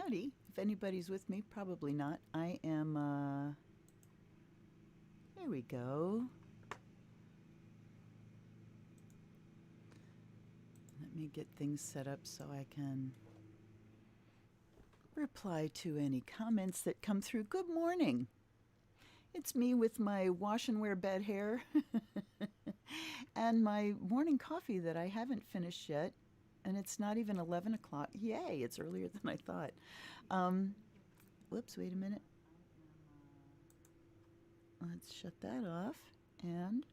Howdy. If anybody's with me, probably not. I am, there we go. Let me get things set up so I can reply to any comments that come through. Good morning. It's me with my wash and wear bed hair and my morning coffee that I haven't finished yet. And it's not even 11 o'clock. Yay, it's earlier than I thought. Whoops, wait a minute. Let's shut that off. And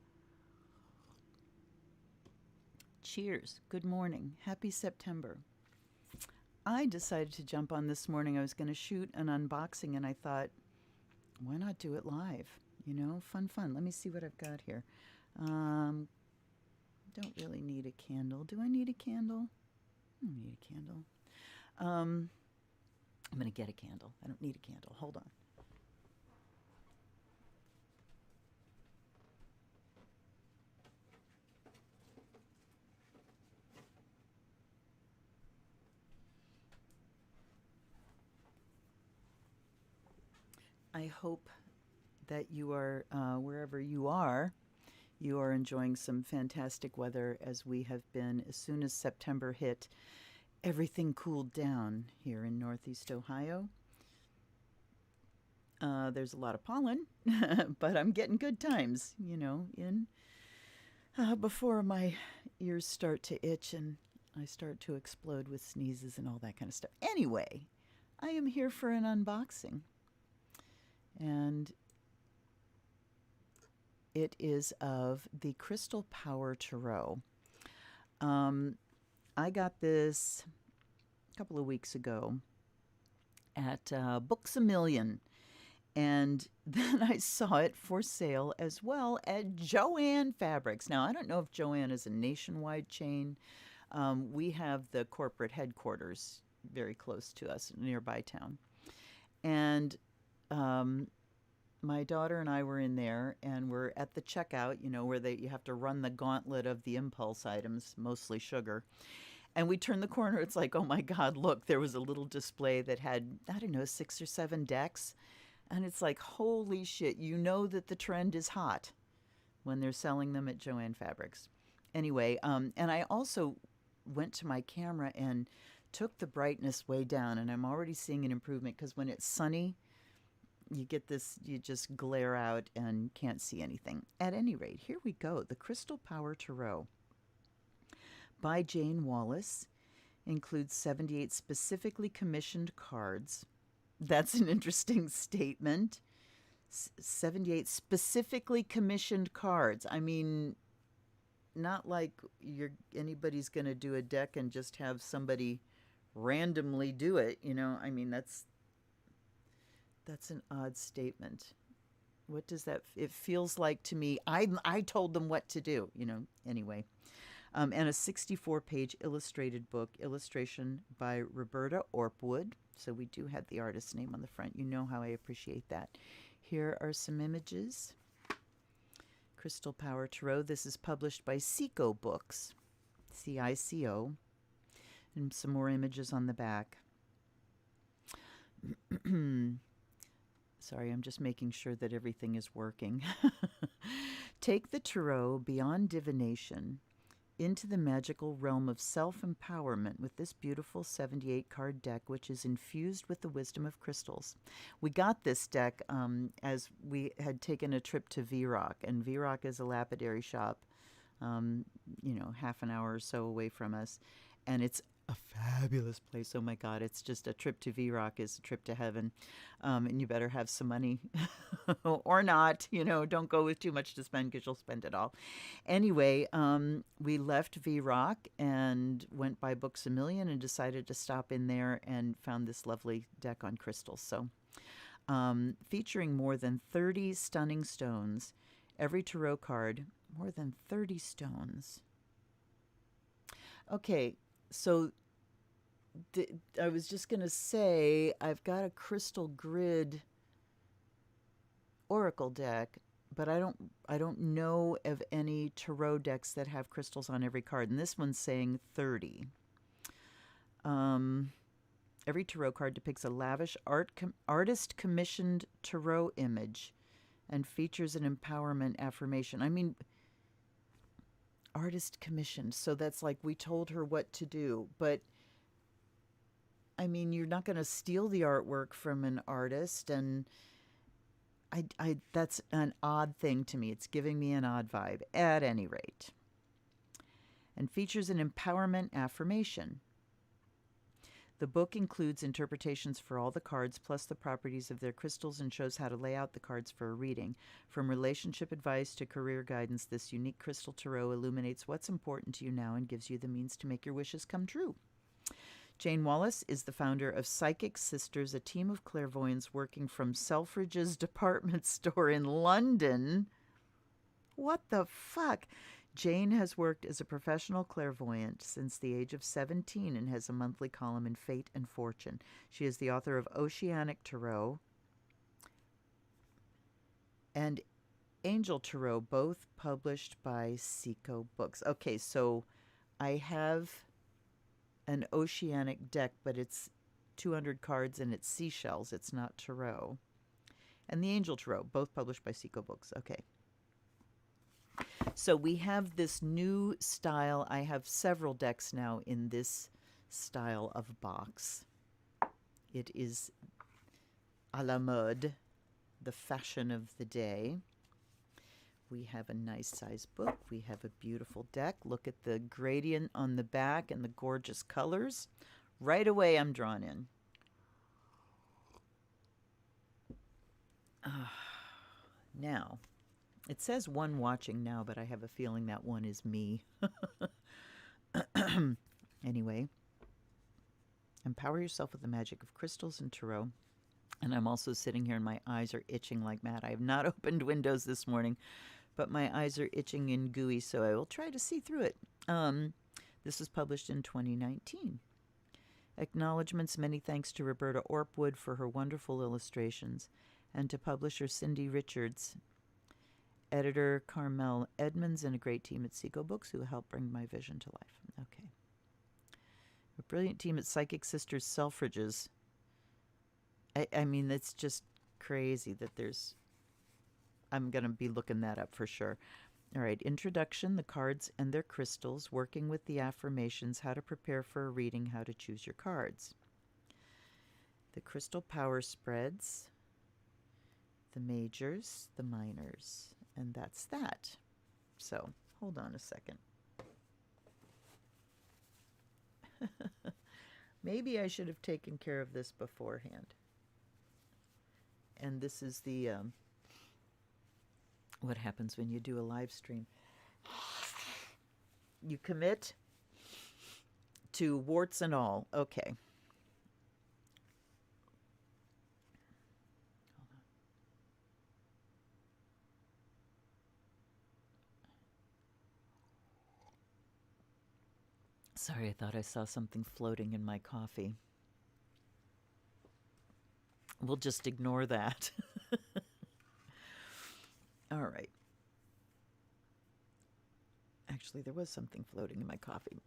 cheers. Good morning. Happy September. I decided to jump on this morning. I was going to shoot an unboxing, and I thought, why not do it live? You know, fun. Let me see what I've got here. Don't really need a candle. Do I need a candle? I don't need a candle. I'm going to get a candle. I don't need a candle. Hold on. I hope that you are, wherever you are enjoying some fantastic weather as we have been. As soon as September hit, everything cooled down here in Northeast Ohio. There's a lot of pollen, but I'm getting good times, you know, before my ears start to itch and I start to explode with sneezes and all that kind of stuff. Anyway, I am here for an unboxing. And it is of the Crystal Power Tarot. I got this a couple of weeks ago at Books A Million. And then I saw it for sale as well at Joann Fabrics. Now, I don't know if Joann is a nationwide chain. We have the corporate headquarters very close to us, nearby town. And my daughter and I were in there, and we're at the checkout, you know, where you have to run the gauntlet of the impulse items, mostly sugar. And we turn the corner, it's like, oh my God, look, there was a little display that had, I don't know, 6 or 7 decks. And it's like, holy shit, you know that the trend is hot when they're selling them at Joann Fabrics. Anyway, and I also went to my camera and took the brightness way down, and I'm already seeing an improvement because when it's sunny, you get this, you just glare out and can't see anything. At any rate, here we go. The Crystal Power Tarot by Jayne Wallace includes 78 specifically commissioned cards. That's an interesting statement. 78 specifically commissioned cards. I mean, not like anybody's going to do a deck and just have somebody randomly do it, you know. I mean, that's an odd statement. What does that, it feels like to me, I told them what to do, you know, anyway. And a 64-page illustrated book, illustration by Roberta Orpwood. So we do have the artist's name on the front. You know how I appreciate that. Here are some images. Crystal Power Tarot. This is published by CICO Books, CICO. And some more images on the back. Sorry, I'm just making sure that everything is working. Take the tarot beyond divination into the magical realm of self-empowerment with this beautiful 78-card deck, which is infused with the wisdom of crystals. We got this deck as we had taken a trip to V-Rock, and V-Rock is a lapidary shop, you know, half an hour or so away from us, and it's a fabulous place. Oh my God, it's just a trip to V-Rock is a trip to heaven. And you better have some money or not, you know, don't go with too much to spend because you'll spend it all. Anyway, we left V-Rock and went by Books A Million and decided to stop in there and found this lovely deck on crystals. So featuring more than 30 stunning stones, every tarot card, more than 30 stones. Okay. So I was just going to say, I've got a crystal grid oracle deck, but I don't know of any tarot decks that have crystals on every card. And this one's saying 30. Every tarot card depicts a lavish artist-commissioned tarot image and features an empowerment affirmation. I mean, artist commissioned, so that's like we told her what to do. But, I mean, you're not going to steal the artwork from an artist, and that's an odd thing to me. It's giving me an odd vibe, at any rate. And features an empowerment affirmation. The book includes interpretations for all the cards, plus the properties of their crystals, and shows how to lay out the cards for a reading. From relationship advice to career guidance, this unique crystal tarot illuminates what's important to you now and gives you the means to make your wishes come true. Jayne Wallace is the founder of Psychic Sisters, a team of clairvoyants working from Selfridges department store in London. What the fuck? Jayne has worked as a professional clairvoyant since the age of 17 and has a monthly column in Fate and Fortune. She is the author of Oceanic Tarot and Angel Tarot, both published by CICO Books. Okay, so I have an Oceanic deck, but it's 200 cards and it's seashells. It's not tarot. And the Angel Tarot, both published by CICO Books. Okay. So we have this new style. I have several decks now in this style of box. It is à la mode, the fashion of the day. We have a nice size book. We have a beautiful deck. Look at the gradient on the back and the gorgeous colors. Right away, I'm drawn in. Now, it says one watching now, but I have a feeling that one is me. Anyway, empower yourself with the magic of crystals and tarot. And I'm also sitting here and my eyes are itching like mad. I have not opened windows this morning, but my eyes are itching and gooey, so I will try to see through it. This was published in 2019. Acknowledgements, many thanks to Roberta Orpwood for her wonderful illustrations, and to publisher Cindy Richards, editor Carmel Edmonds, and a great team at CICO Books who helped bring my vision to life. Okay. A brilliant team at Psychic Sisters Selfridges. I mean, it's just crazy that there's... I'm going to be looking that up for sure. All right, introduction, the cards and their crystals, working with the affirmations, how to prepare for a reading, how to choose your cards. The crystal power spreads, the majors, the minors, and that's that. So, hold on a second. Maybe I should have taken care of this beforehand. And this is the... what happens when you do a live stream. You commit to warts and all. Okay. Hold on. Sorry, I thought I saw something floating in my coffee. We'll just ignore that. All right. Actually, there was something floating in my coffee.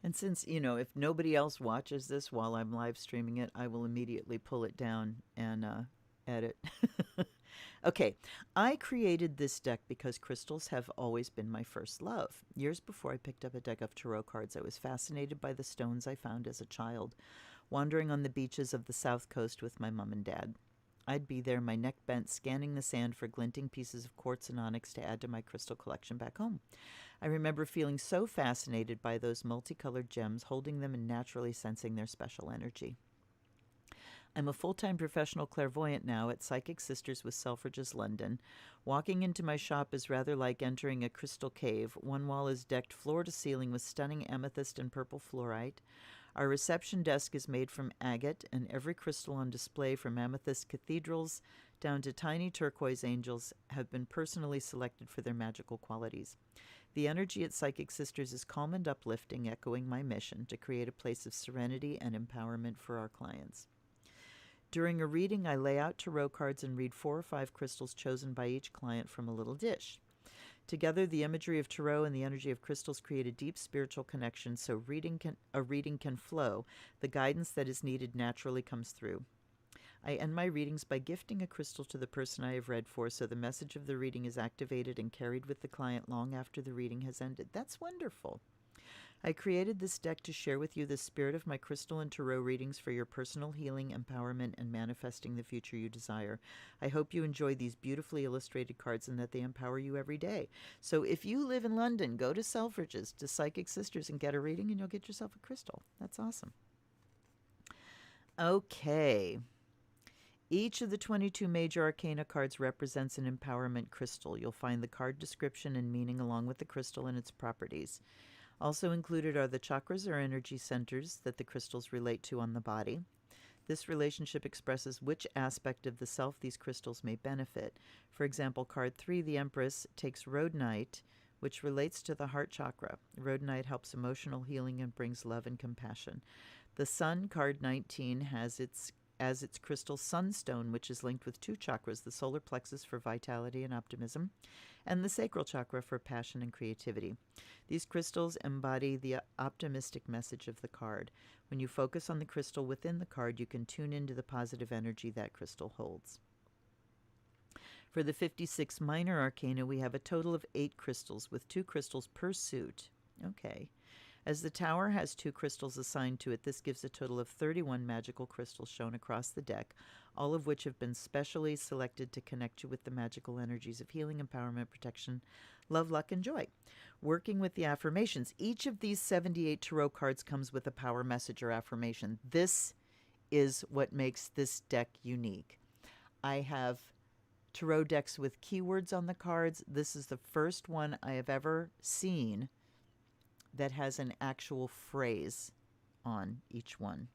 And since, you know, if nobody else watches this while I'm live streaming it, I will immediately pull it down and edit. Okay, I created this deck because crystals have always been my first love. Years before I picked up a deck of tarot cards, I was fascinated by the stones I found as a child, wandering on the beaches of the South Coast with my mom and dad. I'd be there, my neck bent, scanning the sand for glinting pieces of quartz and onyx to add to my crystal collection back home. I remember feeling so fascinated by those multicolored gems, holding them and naturally sensing their special energy. I'm a full-time professional clairvoyant now at Psychic Sisters with Selfridges, London. Walking into my shop is rather like entering a crystal cave. One wall is decked floor to ceiling with stunning amethyst and purple fluorite. Our reception desk is made from agate, and every crystal on display, from amethyst cathedrals down to tiny turquoise angels, have been personally selected for their magical qualities. The energy at Psychic Sisters is calm and uplifting, echoing my mission to create a place of serenity and empowerment for our clients. During a reading, I lay out tarot cards and read 4 or 5 crystals chosen by each client from a little dish. Together, the imagery of tarot and the energy of crystals create a deep spiritual connection, so a reading can flow. The guidance that is needed naturally comes through. I end my readings by gifting a crystal to the person I have read for, so the message of the reading is activated and carried with the client long after the reading has ended. That's wonderful. I created this deck to share with you the spirit of my crystal and tarot readings for your personal healing, empowerment, and manifesting the future you desire. I hope you enjoy these beautifully illustrated cards and that they empower you every day. So if you live in London, go to Selfridges, to Psychic Sisters, and get a reading, and you'll get yourself a crystal. That's awesome. Okay. Each of the 22 major arcana cards represents an empowerment crystal. You'll find the card description and meaning along with the crystal and its properties. Also included are the chakras or energy centers that the crystals relate to on the body. This relationship expresses which aspect of the self these crystals may benefit. For example, card 3, the Empress, takes Rhodonite, which relates to the heart chakra. Rhodonite helps emotional healing and brings love and compassion. The Sun, card 19, has as its crystal Sunstone, which is linked with 2 chakras, the solar plexus for vitality and optimism, and the Sacral Chakra for passion and creativity. These crystals embody the optimistic message of the card. When you focus on the crystal within the card, you can tune into the positive energy that crystal holds. For the 56 minor arcana, we have a total of 8 crystals, with 2 crystals per suit. Okay. As the tower has 2 crystals assigned to it, this gives a total of 31 magical crystals shown across the deck, all of which have been specially selected to connect you with the magical energies of healing, empowerment, protection, love, luck, and joy. Working with the affirmations, each of these 78 tarot cards comes with a power message or affirmation. This is what makes this deck unique. I have tarot decks with keywords on the cards. This is the first one I have ever seen that has an actual phrase on each one.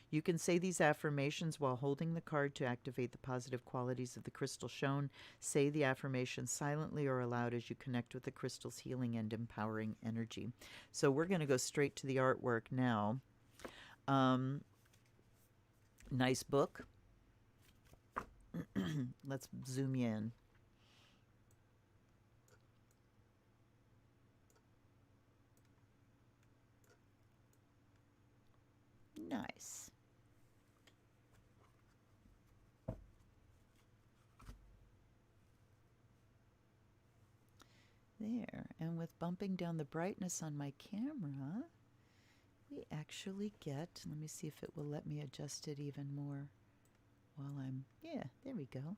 You can say these affirmations while holding the card to activate the positive qualities of the crystal shown. Say the affirmation silently or aloud as you connect with the crystal's healing and empowering energy. So we're going to go straight to the artwork now. Nice book. Let's zoom you in. Nice. There. And with bumping down the brightness on my camera, we actually get, let me see if it will let me adjust it even more while yeah, there we go.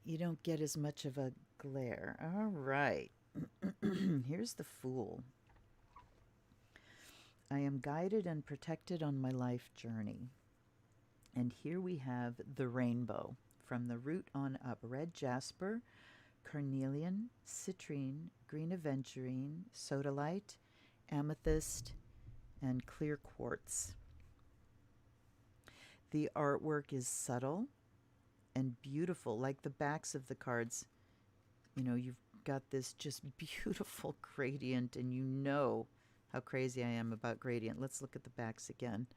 You don't get as much of a glare. All right. Here's the Fool. I am guided and protected on my life journey. And here we have the rainbow from the root on up. Red jasper, carnelian, citrine, green aventurine, sodalite, amethyst, and clear quartz. The artwork is subtle and beautiful, like the backs of the cards. You know, you've got this just beautiful gradient, and you know how crazy I am about gradient. Let's look at the backs again.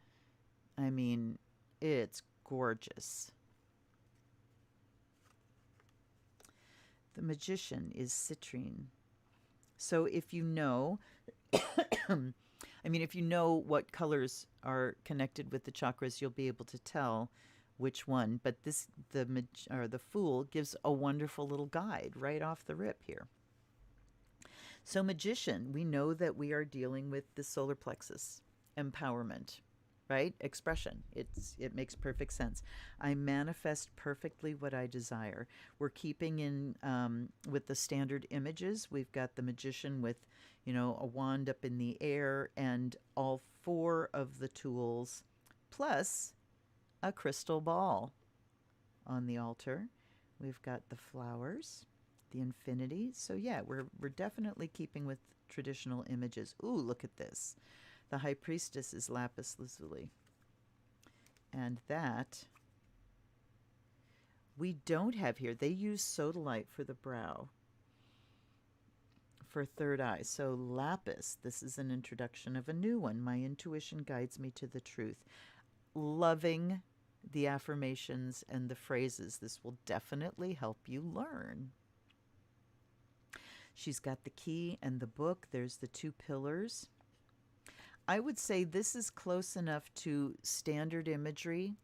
I mean, it's gorgeous. The Magician is citrine. So if you know, I mean, if you know what colors are connected with the chakras, you'll be able to tell which one. But this, the Fool gives a wonderful little guide right off the rip here. So Magician, we know that we are dealing with the solar plexus, empowerment, right? Expression. It makes perfect sense. I manifest perfectly what I desire. We're keeping in with the standard images. We've got the Magician with, you know, a wand up in the air and all 4 of the tools, plus a crystal ball on the altar. We've got the flowers, the infinity. So yeah, we're definitely keeping with traditional images. Ooh, look at this. The High Priestess is lapis lazuli. And that we don't have here. They use sodalite for the brow, for third eye. So lapis, this is an introduction of a new one. My intuition guides me to the truth. Loving the affirmations and the phrases. This will definitely help you learn. She's got the key and the book. There's the 2 pillars. I would say this is close enough to standard imagery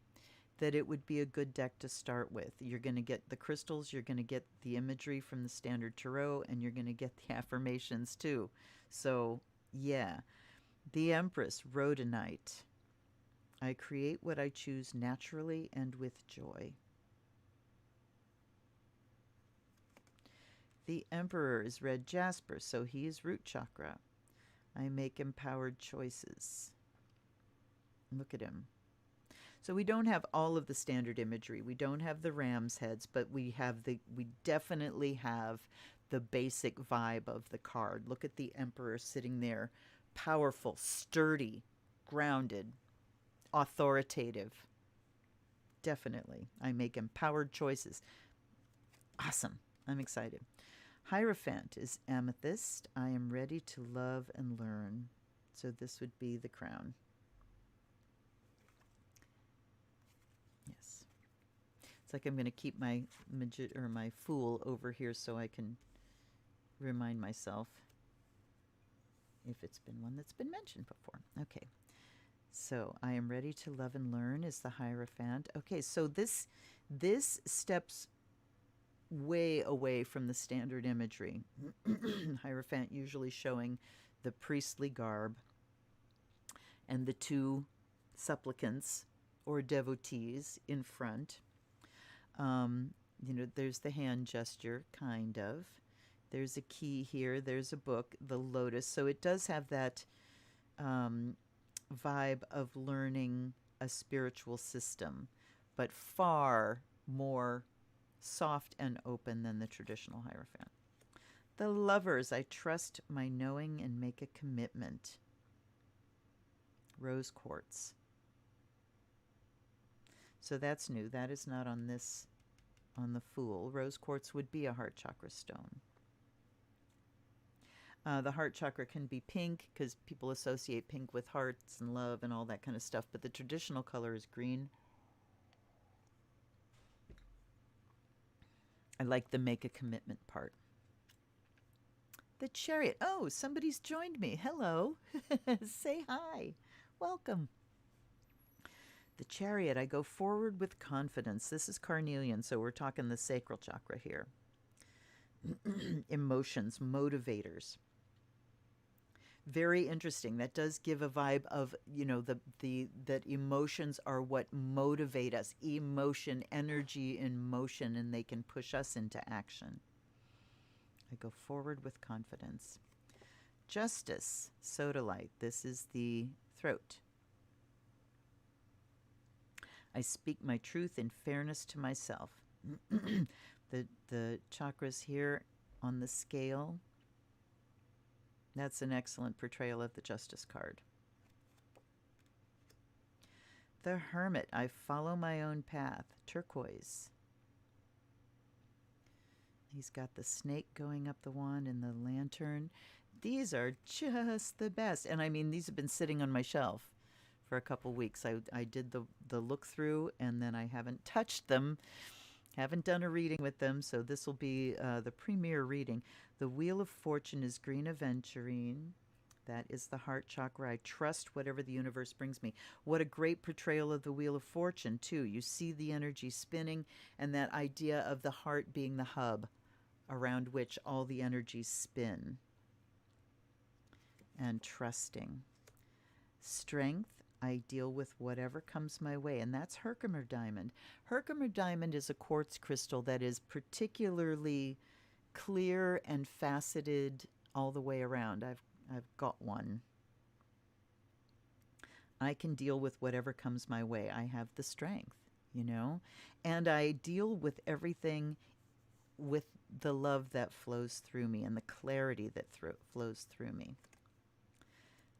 that it would be a good deck to start with. You're going to get the crystals, you're going to get the imagery from the standard tarot, and you're going to get the affirmations too. So, yeah. The Empress, Rhodonite. I create what I choose naturally and with joy. The Emperor is red jasper, so he is root chakra. I make empowered choices. Look at him. So we don't have all of the standard imagery. We don't have the ram's heads, but we definitely have the basic vibe of the card. Look at the Emperor sitting there, powerful, sturdy, grounded, authoritative. Definitely. I make empowered choices. Awesome. I'm excited. Hierophant is amethyst. I am ready to love and learn. So this would be the crown. Yes. It's like I'm going to keep my my fool over here so I can remind myself if it's been one that's been mentioned before. Okay. So I am ready to love and learn is the Hierophant. Okay, so this steps way away from the standard imagery. Hierophant usually showing the priestly garb and the 2 supplicants or devotees in front. There's the hand gesture, kind of. There's a key here. There's a book, the lotus. So it does have that vibe of learning a spiritual system, but far more soft and open than the traditional Hierophant. The Lovers, I trust my knowing and make a commitment. Rose quartz. So that's new. That is not on this, on the Fool. Rose quartz would be a heart chakra stone. The heart chakra can be pink because people associate pink with hearts and love and all that kind of stuff, but the traditional color is green. I like the make a commitment part. The Chariot. Oh, somebody's joined me. Hello. Say hi. Welcome. The Chariot. I go forward with confidence. This is carnelian, so we're talking the sacral chakra here. Emotions, motivators. Very interesting. That does give a vibe of, that emotions are what motivate us. Emotion, energy in motion, and they can push us into action. I go forward with confidence. Justice, sodalite. This is the throat. I speak my truth in fairness to myself. The chakras here on the scale. That's an excellent portrayal of the Justice card. The Hermit. I follow my own path. Turquoise. He's got the snake going up the wand and the lantern. These are just the best. And I mean, these have been sitting on my shelf for a couple weeks. I did the look through and then I haven't touched them. Haven't done a reading with them, so this will be the premiere reading. The Wheel of Fortune is green aventurine. That is the heart chakra. I trust whatever the universe brings me. What a great portrayal of the Wheel of Fortune, too. You see the energy spinning and that idea of the heart being the hub around which all the energies spin. And trusting. Strength. I deal with whatever comes my way, and that's Herkimer diamond. Herkimer diamond is a quartz crystal that is particularly clear and faceted all the way around. I've got one. I can deal with whatever comes my way. I have the strength, and I deal with everything with the love that flows through me and the clarity that flows through me.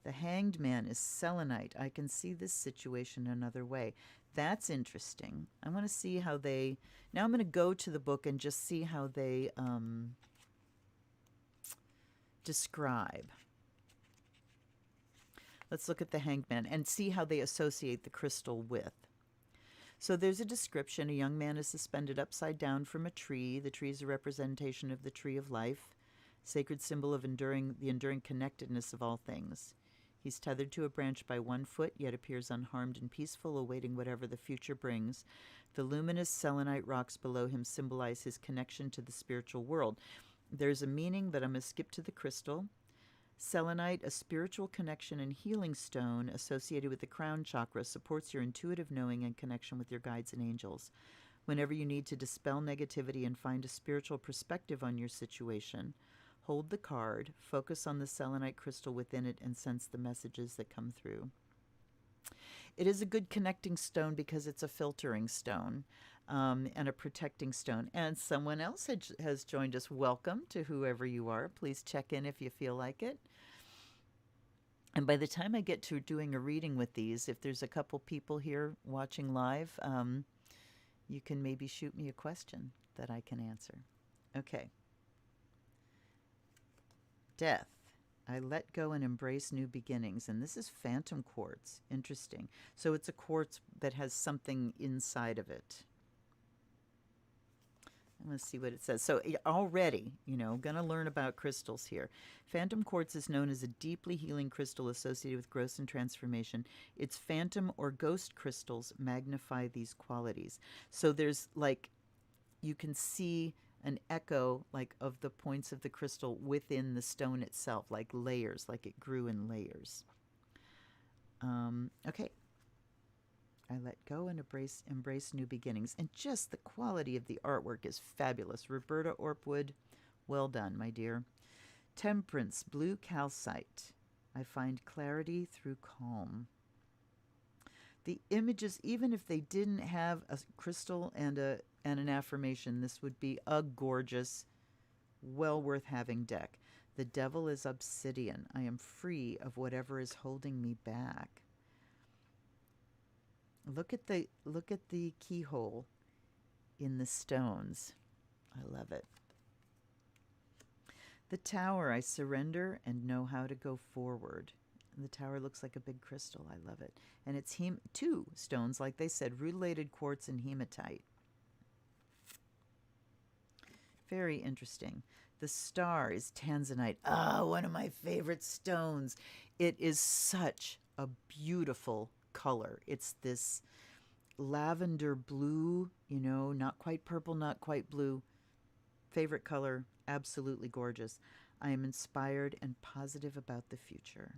The Hanged Man is selenite. I can see this situation another way. That's interesting. I want to see how they... Now I'm going to go to the book and just see how they describe. Let's look at the Hanged Man and see how they associate the crystal with. So there's a description. A young man is suspended upside down from a tree. The tree is a representation of the tree of life, sacred symbol of the enduring connectedness of all things. He's tethered to a branch by one foot, yet appears unharmed and peaceful, awaiting whatever the future brings. The luminous selenite rocks below him symbolize his connection to the spiritual world. There's a meaning, but I'm going to skip to the crystal. Selenite, a spiritual connection and healing stone associated with the crown chakra, supports your intuitive knowing and connection with your guides and angels. Whenever you need to dispel negativity and find a spiritual perspective on your situation, hold the card, focus on the selenite crystal within it, and sense the messages that come through. It is a good connecting stone because it's a filtering stone and a protecting stone. And someone else has joined us. Welcome to whoever you are. Please check in if you feel like it. And by the time I get to doing a reading with these, if there's a couple people here watching live, you can maybe shoot me a question that I can answer. Okay. Death. I let go and embrace new beginnings. And this is phantom quartz. Interesting. So it's a quartz that has something inside of it. I'm going to see what it says. So already, going to learn about crystals here. Phantom quartz is known as a deeply healing crystal associated with growth and transformation. Its phantom or ghost crystals magnify these qualities. So there's you can see an echo of the points of the crystal within the stone itself, like layers, like it grew in layers. Okay. I let go and embrace new beginnings. And just the quality of the artwork is fabulous. Roberta Orpwood, well done, my dear. Temperance, blue calcite. I find clarity through calm. The images, even if they didn't have a crystal and an affirmation, this would be a gorgeous, well worth having deck. The devil is obsidian. I am free of whatever is holding me back. Look at the keyhole in the stones. I love it. The tower, I surrender and know how to go forward. The tower looks like a big crystal. I love it. And it's two stones, like they said, rutilated quartz and hematite. Very interesting. The star is tanzanite. One of my favorite stones. It is such a beautiful color. It's this lavender blue, not quite purple, not quite blue. Favorite color, absolutely gorgeous. I am inspired and positive about the future.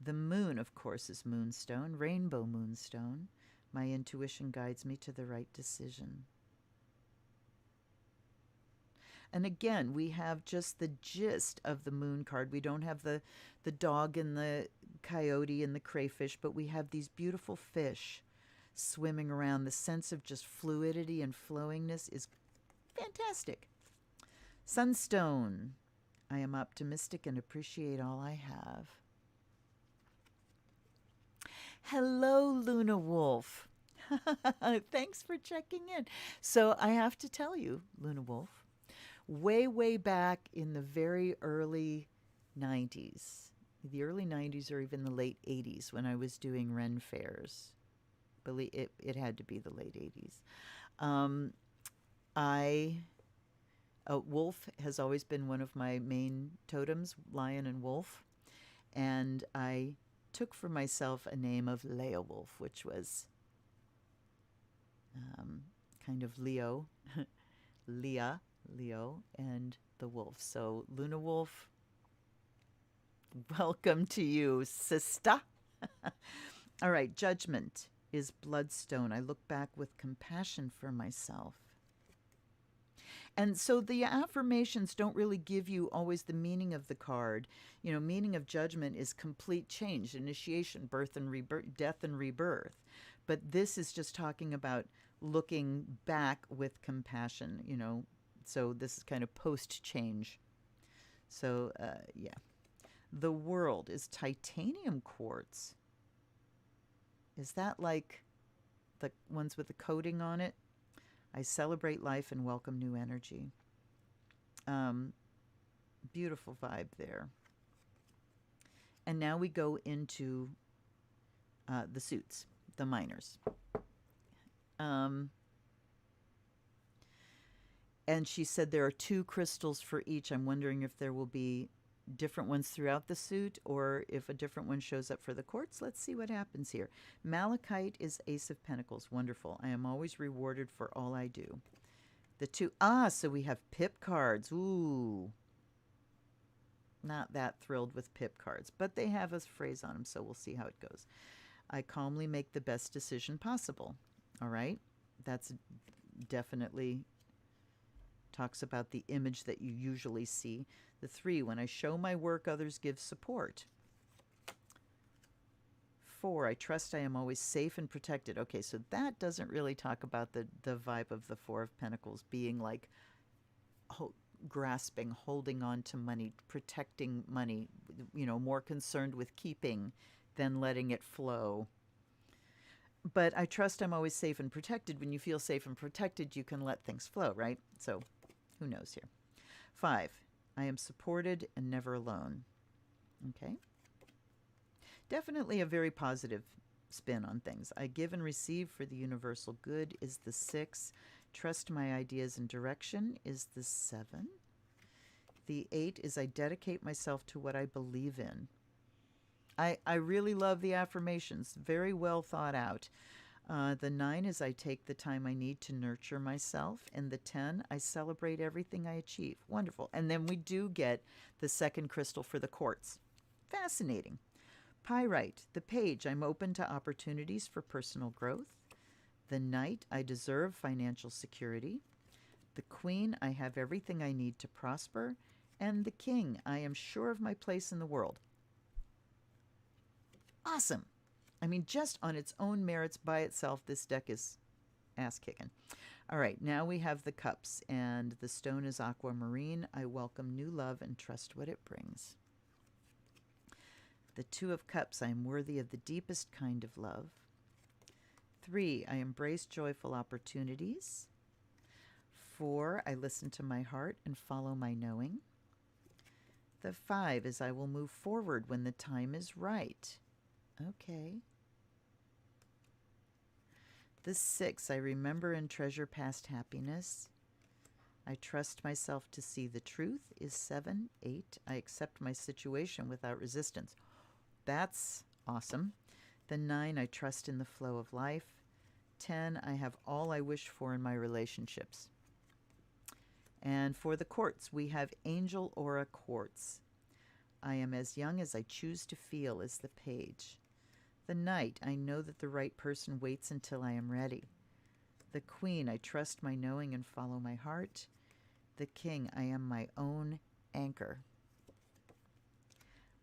The moon, of course, is moonstone, rainbow moonstone. My intuition guides me to the right decision. And again, we have just the gist of the moon card. We don't have the dog and the coyote and the crayfish, but we have these beautiful fish swimming around. The sense of just fluidity and flowingness is fantastic. Sunstone. I am optimistic and appreciate all I have. Hello, Luna Wolf. Thanks for checking in. So I have to tell you, Luna Wolf, way back in the very early 90s, or even the late 80s when I was doing Ren fairs. It had to be the late 80s. Wolf has always been one of my main totems, lion and wolf. And I took for myself a name of Leowolf, which was kind of Leo, Leo, and the wolf. So Luna Wolf, welcome to you, sister. All right, judgment is bloodstone. I look back with compassion for myself. And so the affirmations don't really give you always the meaning of the card. Meaning of judgment is complete change, initiation, birth and rebirth, death and rebirth. But this is just talking about looking back with compassion, So this is kind of post-change. So, yeah. The world is titanium quartz. Is that like the ones with the coating on it? I celebrate life and welcome new energy. Beautiful vibe there. And now we go into the suits. the minors. And she said there are 2 crystals for each. I'm wondering if there will be different ones throughout the suit or if a different one shows up for the quartz. Let's see what happens here. Malachite is Ace of Pentacles. Wonderful. I am always rewarded for all I do. The 2, so we have Pip Cards. Ooh. Not that thrilled with Pip Cards, but they have a phrase on them, so we'll see how it goes. I calmly make the best decision possible. All right? That's definitely talks about the image that you usually see. The 3, when I show my work, others give support. 4, I trust I am always safe and protected. Okay, so that doesn't really talk about the vibe of the 4 of Pentacles being like grasping, holding on to money, protecting money, you know, more concerned with keeping than letting it flow. But I trust I'm always safe and protected. When you feel safe and protected, you can let things flow, right? So who knows here? 5, I am supported and never alone. Okay. Definitely a very positive spin on things. I give and receive for the universal good is the 6. Trust my ideas and direction is the 7. The 8 is I dedicate myself to what I believe in. I really love the affirmations. Very well thought out. The 9 is I take the time I need to nurture myself. And the 10, I celebrate everything I achieve. Wonderful. And then we do get the 2nd crystal for the quartz. Fascinating. Pyrite, the page, I'm open to opportunities for personal growth. The Knight, I deserve financial security. The Queen, I have everything I need to prosper. And the King, I am sure of my place in the world. Awesome. I mean, just on its own merits by itself, this deck is ass-kicking. All right, now we have the Cups, and the stone is aquamarine. I welcome new love and trust what it brings. The 2 of Cups, I am worthy of the deepest kind of love. 3, I embrace joyful opportunities. 4, I listen to my heart and follow my knowing. The 5 is I will move forward when the time is right. Okay. The 6, I remember and treasure past happiness. I trust myself to see the truth is 7. 8, I accept my situation without resistance. That's awesome. The 9, I trust in the flow of life. 10, I have all I wish for in my relationships. And for the quartz, we have Angel Aura Quartz. I am as young as I choose to feel is the page. The Knight, I know that the right person waits until I am ready. The Queen, I trust my knowing and follow my heart. The King, I am my own anchor.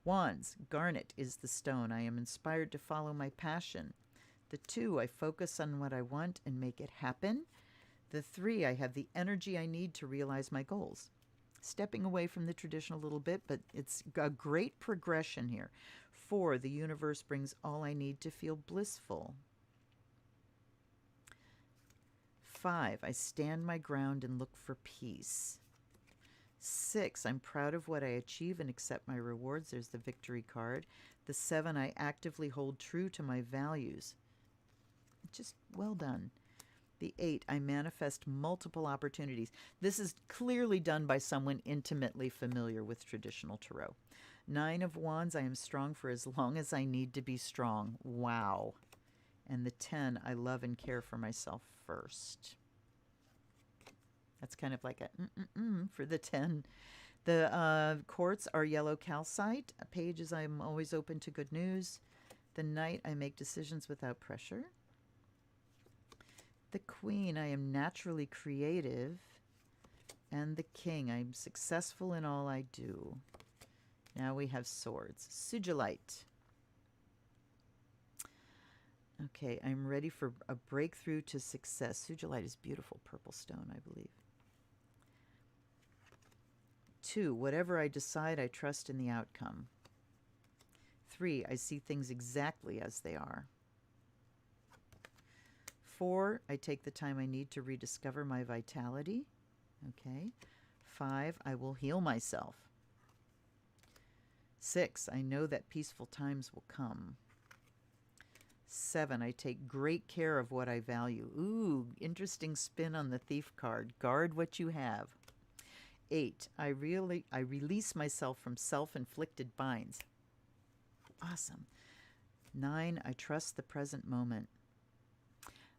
Wands, garnet is the stone. I am inspired to follow my passion. The 2, I focus on what I want and make it happen. The 3, I have the energy I need to realize my goals. Stepping away from the tradition a little bit, but it's a great progression here. 4, the universe brings all I need to feel blissful. 5, I stand my ground and look for peace. 6, I'm proud of what I achieve and accept my rewards. There's the victory card. The 7, I actively hold true to my values. Just well done. The 8, I manifest multiple opportunities. This is clearly done by someone intimately familiar with traditional tarot. 9 of Wands, I am strong for as long as I need to be strong. Wow. And the 10, I love and care for myself first. That's kind of like a for the 10. The quartz are yellow calcite. Pages, I'm always open to good news. The Knight, I make decisions without pressure. The Queen, I am naturally creative. And the King, I'm successful in all I do. Now we have swords. Sugilite. Okay, I'm ready for a breakthrough to success. Sugilite is beautiful purple stone, I believe. 2, whatever I decide, I trust in the outcome. 3, I see things exactly as they are. 4, I take the time I need to rediscover my vitality. Okay. 5, I will heal myself. 6, I know that peaceful times will come. 7, I take great care of what I value. Ooh, interesting spin on the Thief card. Guard what you have. 8, I release myself from self-inflicted binds. Awesome. 9, I trust the present moment.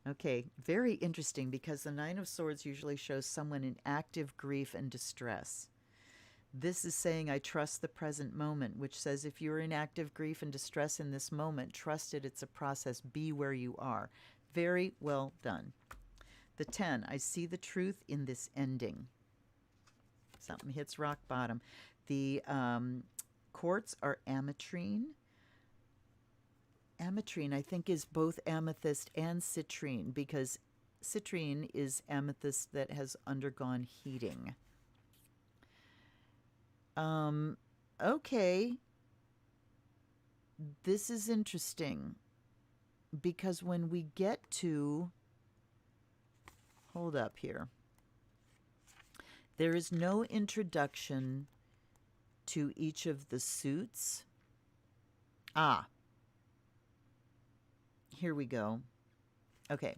Okay, very interesting, because the 9 of Swords usually shows someone in active grief and distress. This is saying I trust the present moment, which says if you're in active grief and distress in this moment, trust it. It's a process. Be where you are. Very well done. The 10, I see the truth in this ending. Something hits rock bottom. The quartz are ametrine. Ametrine, I think, is both amethyst and citrine, because citrine is amethyst that has undergone heating. Okay. This is interesting, because when we get to... Hold up here. There is no introduction to each of the suits. Ah. Here we go. Okay.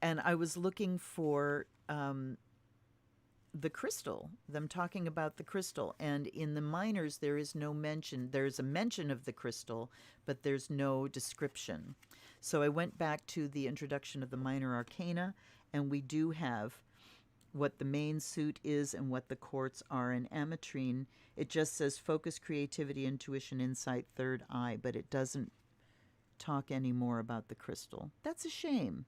And I was looking for the crystal, them talking about the crystal. And in the minors, there is no mention. There's a mention of the crystal, but there's no description. So I went back to the introduction of the minor arcana, and we do have what the main suit is and what the quartz are. In ametrine, it just says focus, creativity, intuition, insight, third eye, but it doesn't talk anymore about the crystal. That's a shame.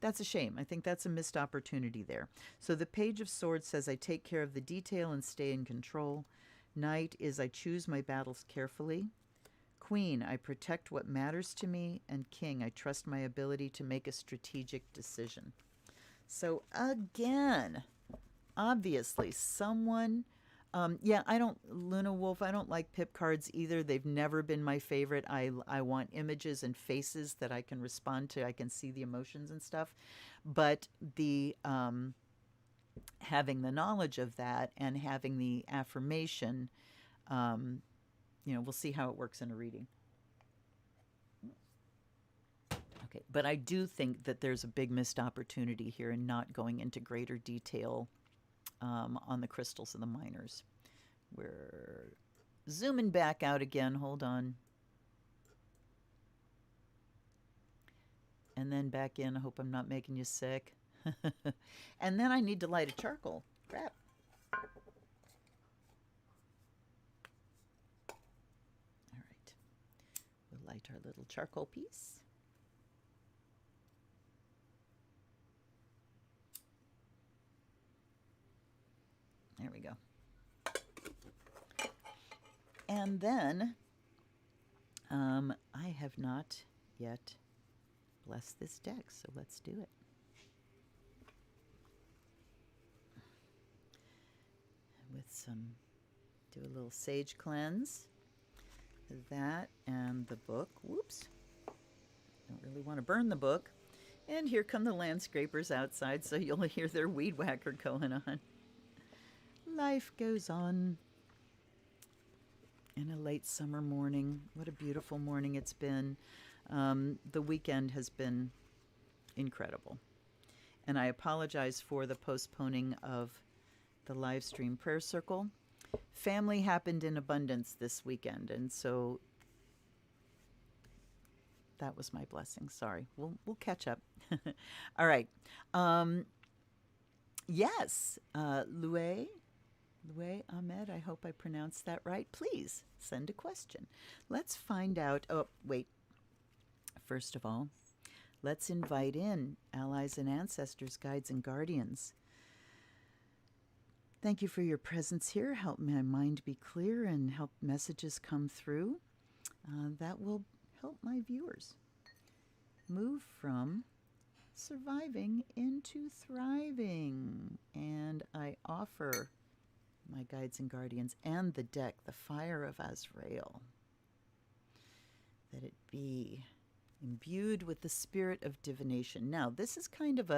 That's a shame. I think that's a missed opportunity there. So the Page of Swords says I take care of the detail and stay in control. Knight is I choose my battles carefully. Queen, I protect what matters to me. And King, I trust my ability to make a strategic decision. So again, obviously someone... yeah, Luna Wolf, I don't like Pip cards either. They've never been my favorite. I want images and faces that I can respond to. I can see the emotions and stuff. But the having the knowledge of that and having the affirmation, we'll see how it works in a reading. Okay, but I do think that there's a big missed opportunity here in not going into greater detail on the crystals and the minors. We're zooming back out again. Hold on. And then back in. I hope I'm not making you sick. And then I need to light a charcoal. Crap. All right. We'll light our little charcoal piece. There we go. And then I have not yet blessed this deck, so let's do it. Do a little sage cleanse. That and the book. Whoops. Don't really want to burn the book. And here come the landscapers outside, so you'll hear their weed whacker going on. Life goes on. In a late summer morning. What a beautiful morning it's been. The weekend has been incredible. And I apologize for the postponing of the live stream prayer circle. Family happened in abundance this weekend, and so that was my blessing. Sorry. We'll catch up. All right. Yes, Loué Ahmed, I hope I pronounced that right. Please send a question. Let's find out. Oh, wait. First of all, let's invite in allies and ancestors, guides and guardians. Thank you for your presence here. Help my mind be clear and help messages come through. That will help my viewers move from surviving into thriving. And I offer my guides and guardians and the deck, the Fire of Azrael, that it be imbued with the spirit of divination. Now, this is kind of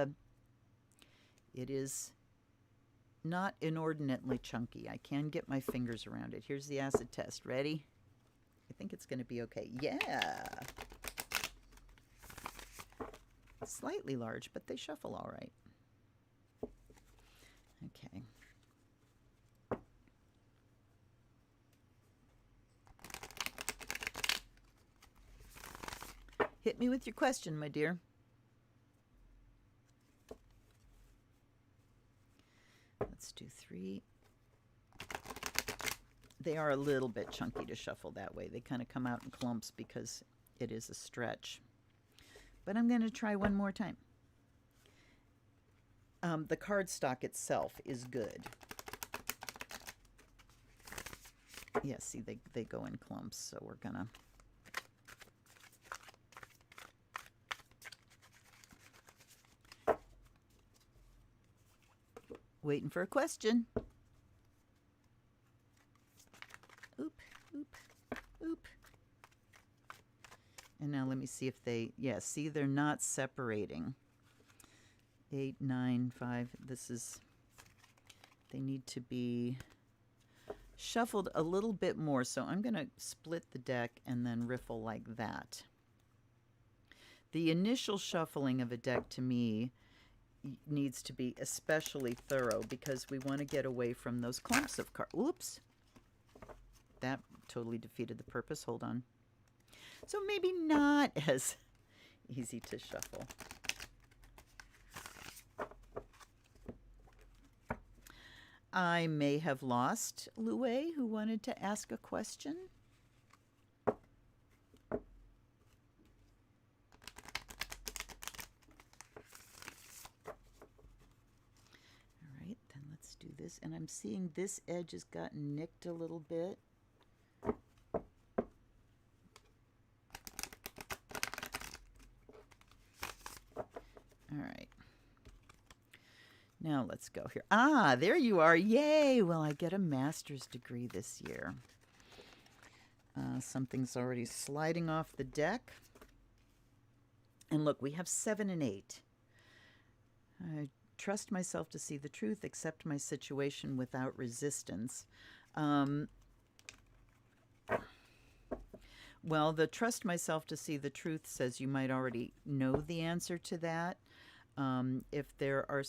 it is not inordinately chunky. I can get my fingers around it. Here's the acid test. Ready? think it's going to be okay. Yeah. Slightly large, but they shuffle all right. Okay. Hit me with your question, my dear. Let's do 3. They are a little bit chunky to shuffle that way. They kind of come out in clumps because it is a stretch. But I'm going to try one more time. The cardstock itself is good. Yeah, see, they go in clumps, so we're going to... Waiting for a question. Oop, oop, oop. And now let me see if they, yeah, see, they're not separating. 8, 9, 5. This is, they need to be shuffled a little bit more. So I'm going to split the deck and then riffle like that. The initial shuffling of a deck to me needs to be especially thorough because we want to get away from those clumps of cards. Oops. That totally defeated the purpose. Hold on. So maybe not as easy to shuffle. I may have lost Louie, who wanted to ask a question. Do this, and I'm seeing this edge has gotten nicked a little bit. All right. Now let's go here. Ah, there you are. Yay! Well, I get a master's degree this year. Something's already sliding off the deck. And look, we have 7 and 8. I trust myself to see the truth, accept my situation without resistance. Well, the trust myself to see the truth says you might already know the answer to that. If there are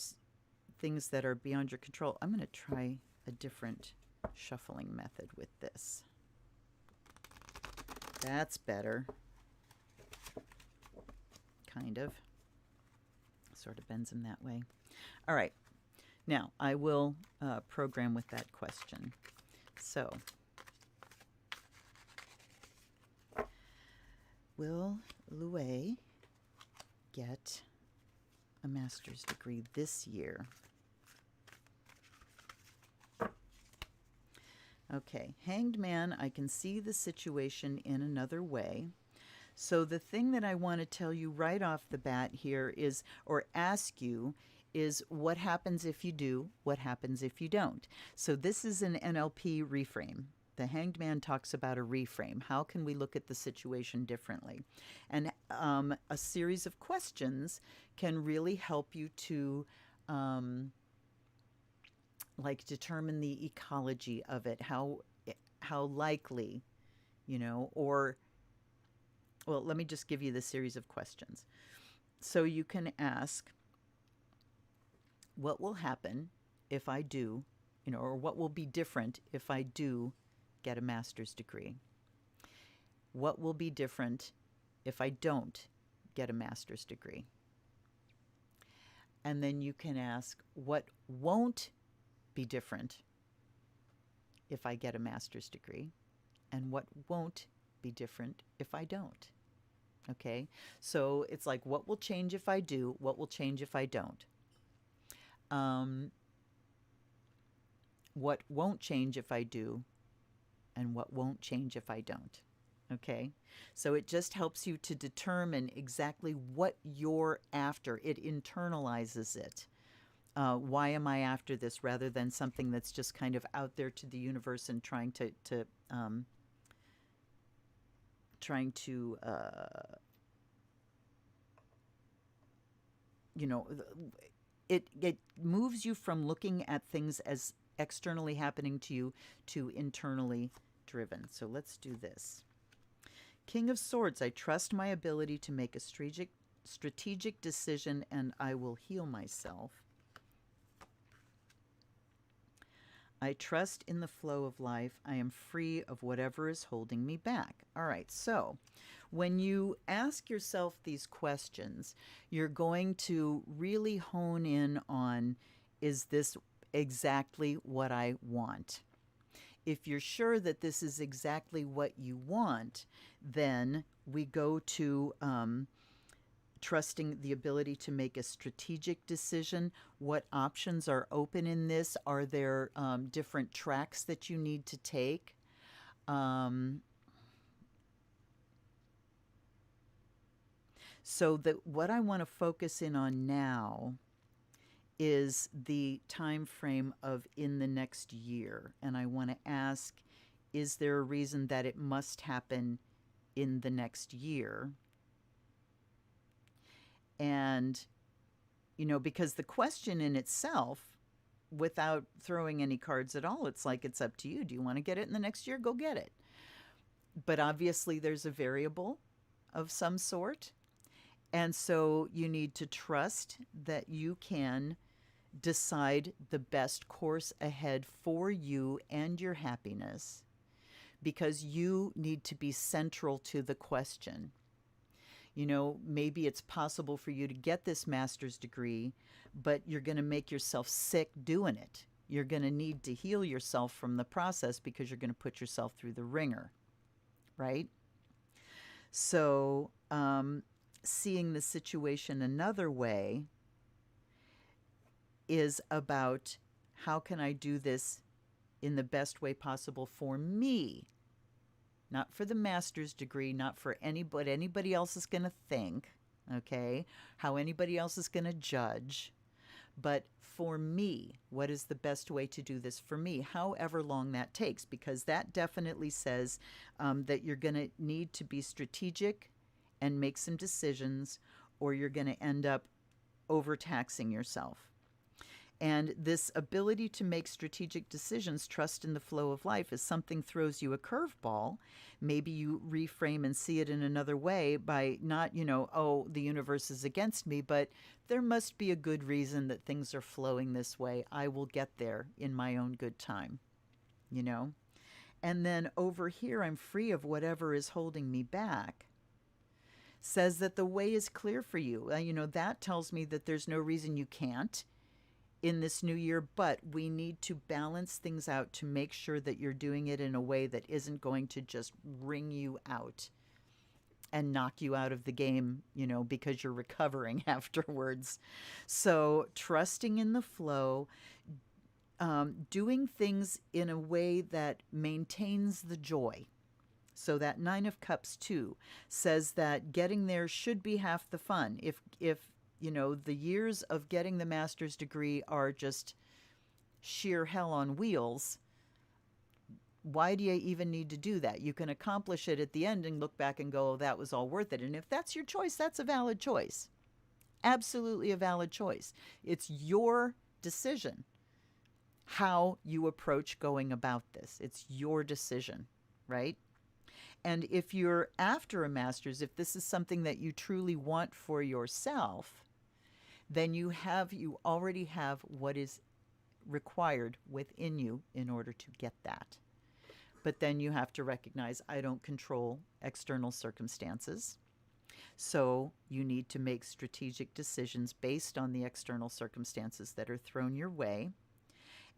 things that are beyond your control, I'm going to try a different shuffling method with this. That's better. Kind of. Sort of bends them that way. All right, now I will program with that question. So, will Louie get a master's degree this year? Okay, Hanged Man, I can see the situation in another way. So the thing that I want to tell you right off the bat here is, or ask you, is what happens if you do, what happens if you don't. So this is an NLP reframe. The Hanged Man talks about a reframe. How can we look at the situation differently? And a series of questions can really help you to like determine the ecology of it, how likely, you know, or, well, let me just give you the series of questions. So you can ask, what will happen if I do, you know, or what will be different if I do get a master's degree? What will be different if I don't get a master's degree? And then you can ask, what won't be different if I get a master's degree? And what won't be different if I don't? Okay, so it's like, what will change if I do? What will change if I don't? What won't change if I do? And what won't change if I don't? Okay, so it just helps you to determine exactly what you're after. It internalizes it. Why am I after this, rather than something that's just kind of out there to the universe and trying to you know, it moves you from looking at things as externally happening to you to internally driven. So let's do this. King of Swords, I trust my ability to make a strategic decision, and I will heal myself. I trust in the flow of life. I am free of whatever is holding me back. All right, so when you ask yourself these questions, you're going to really hone in on, is this exactly what I want? If you're sure that this is exactly what you want, then we go to trusting the ability to make a strategic decision. What options are open in this? Are there different tracks that you need to take? So what I want to focus in on now is the time frame of in the next year. And I want to ask, is there a reason that it must happen in the next year? And, you know, because the question in itself, without throwing any cards at all, it's like, it's up to you. Do you want to get it in the next year? Go get it. But obviously there's a variable of some sort. And so you need to trust that you can decide the best course ahead for you and your happiness, because you need to be central to the question. You know, maybe it's possible for you to get this master's degree, but you're going to make yourself sick doing it. You're going to need to heal yourself from the process because you're going to put yourself through the ringer, right? So, seeing the situation another way is about, how can I do this in the best way possible for me? Not for the master's degree, not for anybody else is going to think, okay? How anybody else is going to judge. But for me, what is the best way to do this for me, however long that takes? Because that definitely says that you're going to need to be strategic and make some decisions, or you're going to end up overtaxing yourself. And this ability to make strategic decisions, trust in the flow of life, if something throws you a curveball, maybe you reframe and see it in another way by not, you know, oh, the universe is against me, but there must be a good reason that things are flowing this way. I will get there in my own good time, you know? And then over here, I'm free of whatever is holding me back. Says that the way is clear for you. You know, that tells me that there's no reason you can't in this new year, but we need to balance things out to make sure that you're doing it in a way that isn't going to just wring you out and knock you out of the game, you know, because you're recovering afterwards. So trusting in the flow, doing things in a way that maintains the joy. So that Nine of Cups too says that getting there should be half the fun. If you know, the years of getting the master's degree are just sheer hell on wheels, why do you even need to do that? You can accomplish it at the end and look back and go, oh, that was all worth it. And if that's your choice, that's a valid choice. Absolutely a valid choice. It's your decision how you approach going about this. It's your decision, right? And if you're after a master's, if this is something that you truly want for yourself, then you already have what is required within you in order to get that. But then you have to recognize, I don't control external circumstances. So you need to make strategic decisions based on the external circumstances that are thrown your way.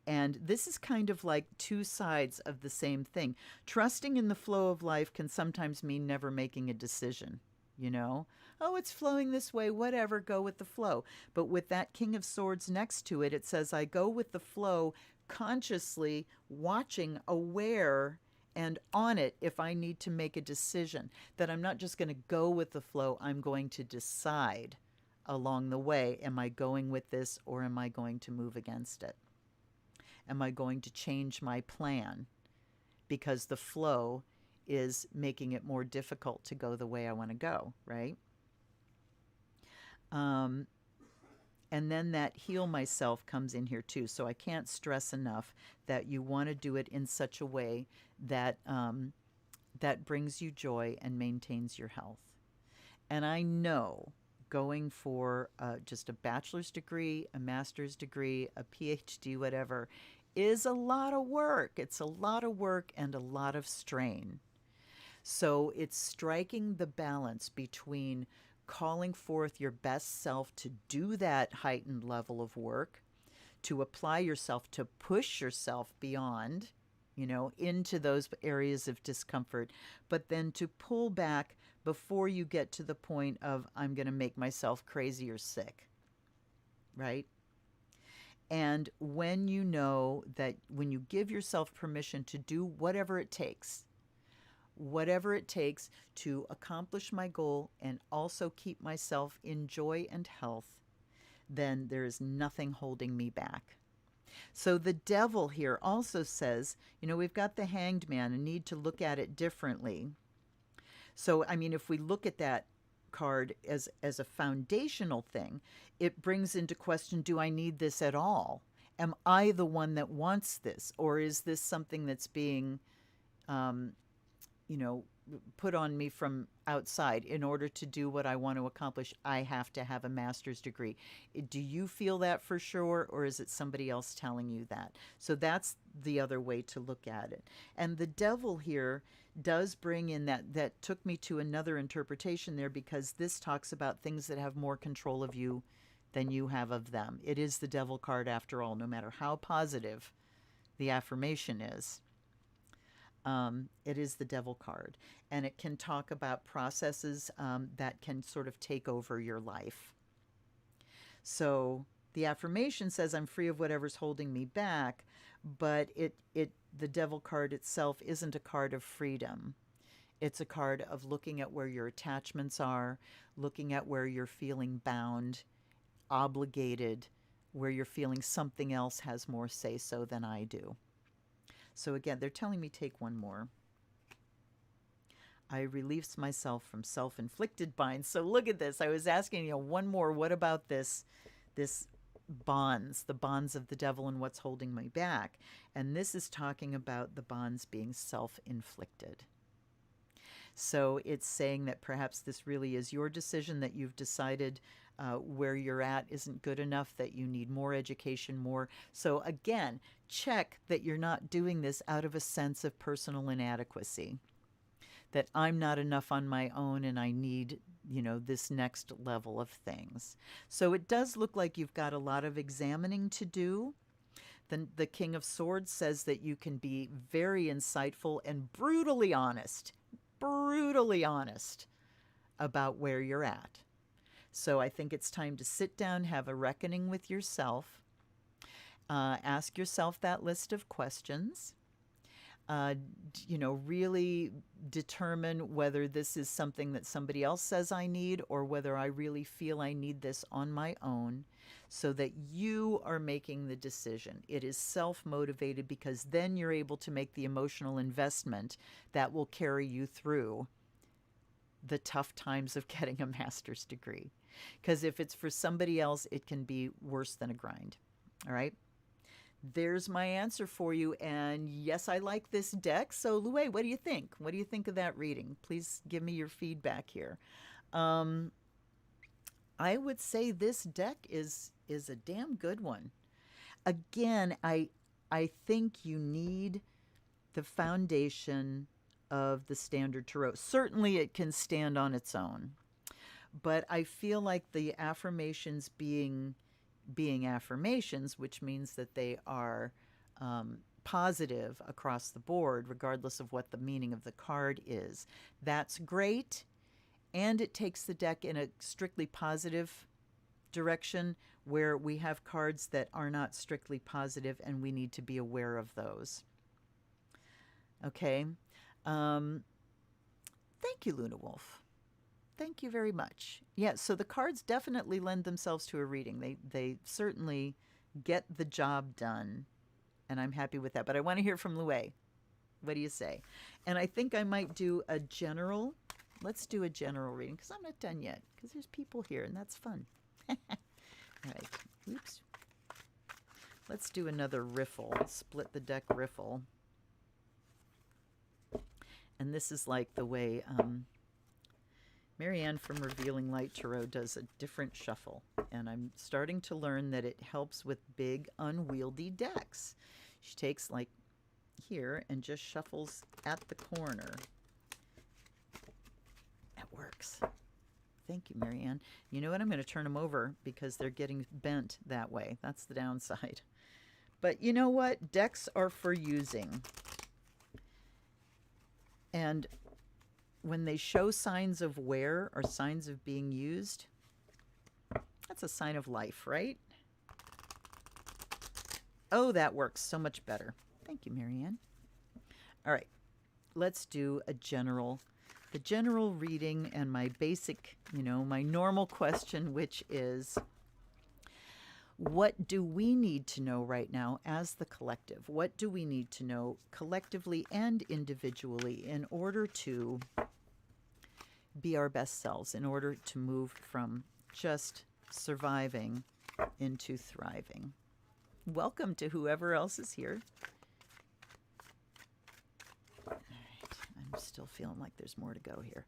And this is kind of like two sides of the same thing. Trusting in the flow of life can sometimes mean never making a decision, you know? Oh, it's flowing this way, whatever, go with the flow. But with that King of Swords next to it, it says, I go with the flow, consciously watching, aware, and on it if I need to make a decision. That I'm not just going to go with the flow, I'm going to decide along the way, am I going with this or am I going to move against it? Am I going to change my plan because the flow is making it more difficult to go the way I want to go, right? And then that heal myself comes in here too. So I can't stress enough that you want to do it in such a way that that brings you joy and maintains your health. And I know going for just a bachelor's degree, a master's degree, a PhD, whatever, is a lot of work. It's a lot of work and a lot of strain. So it's striking the balance between calling forth your best self to do that heightened level of work, to apply yourself, to push yourself beyond, into those areas of discomfort, but then to pull back before you get to the point of, I'm going to make myself crazy or sick, right? And when you know that when you give yourself permission to do whatever it takes to accomplish my goal and also keep myself in joy and health, then there is nothing holding me back. So the devil here also says, we've got the Hanged Man and need to look at it differently. So, I mean, if we look at that card as a foundational thing, it brings into question, do I need this at all? Am I the one that wants this? Or is this something that's being, put on me from outside? In order to do what I want to accomplish, I have to have a master's degree. Do you feel that for sure, or is it somebody else telling you that? So that's the other way to look at it. And the devil here does bring in that took me to another interpretation there, because this talks about things that have more control of you than you have of them. It is the devil card after all, no matter how positive the affirmation is. It is the devil card, and it can talk about processes that can sort of take over your life. So the affirmation says, I'm free of whatever's holding me back, but the devil card itself isn't a card of freedom. It's a card of looking at where your attachments are, looking at where you're feeling bound, obligated, where you're feeling something else has more say-so than I do. So again, they're telling me take one more. I release myself from self-inflicted binds. So look at this. I was asking, one more. What about this bonds, the bonds of the devil and what's holding me back? And this is talking about the bonds being self-inflicted. So it's saying that perhaps this really is your decision, that you've decided where you're at isn't good enough, that you need more education, more. So again, check that you're not doing this out of a sense of personal inadequacy, that I'm not enough on my own and I need, this next level of things. So it does look like you've got a lot of examining to do. The King of Swords says that you can be very insightful and brutally honest about where you're at. So I think it's time to sit down, have a reckoning with yourself, ask yourself that list of questions, really determine whether this is something that somebody else says I need or whether I really feel I need this on my own, so that you are making the decision. It is self-motivated, because then you're able to make the emotional investment that will carry you through the tough times of getting a master's degree. Because if it's for somebody else, it can be worse than a grind. All right? There's my answer for you. And yes, I like this deck. So, Lue, what do you think? What do you think of that reading? Please give me your feedback here. I would say this deck is a damn good one. Again, I think you need the foundation of the Standard Tarot. Certainly it can stand on its own, but I feel like the affirmations being affirmations, which means that they are positive across the board, regardless of what the meaning of the card is. That's great, and it takes the deck in a strictly positive direction, where we have cards that are not strictly positive, and we need to be aware of those. Okay. Thank you, Luna Wolf. Thank you very much. Yeah, so the cards definitely lend themselves to a reading. They certainly get the job done, and I'm happy with that. But I want to hear from Lue. What do you say? And I think I might do a general. Let's do a general reading, because I'm not done yet, because there's people here, and that's fun. All right. Oops. Let's do another riffle. Split the deck riffle. And this is like the way Marianne from Revealing Light Tarot does a different shuffle. And I'm starting to learn that it helps with big, unwieldy decks. She takes like here and just shuffles at the corner. It works. Thank you, Marianne. You know what? I'm going to turn them over because they're getting bent that way. That's the downside. But you know what? Decks are for using. And when they show signs of wear or signs of being used, that's a sign of life, right? Oh, that works so much better. Thank you, Marianne. All right, let's do the general reading and my basic, my normal question, which is, what do we need to know right now as the collective? What do we need to know collectively and individually in order to be our best selves, in order to move from just surviving into thriving? Welcome to whoever else is here. All right, I'm still feeling like there's more to go here.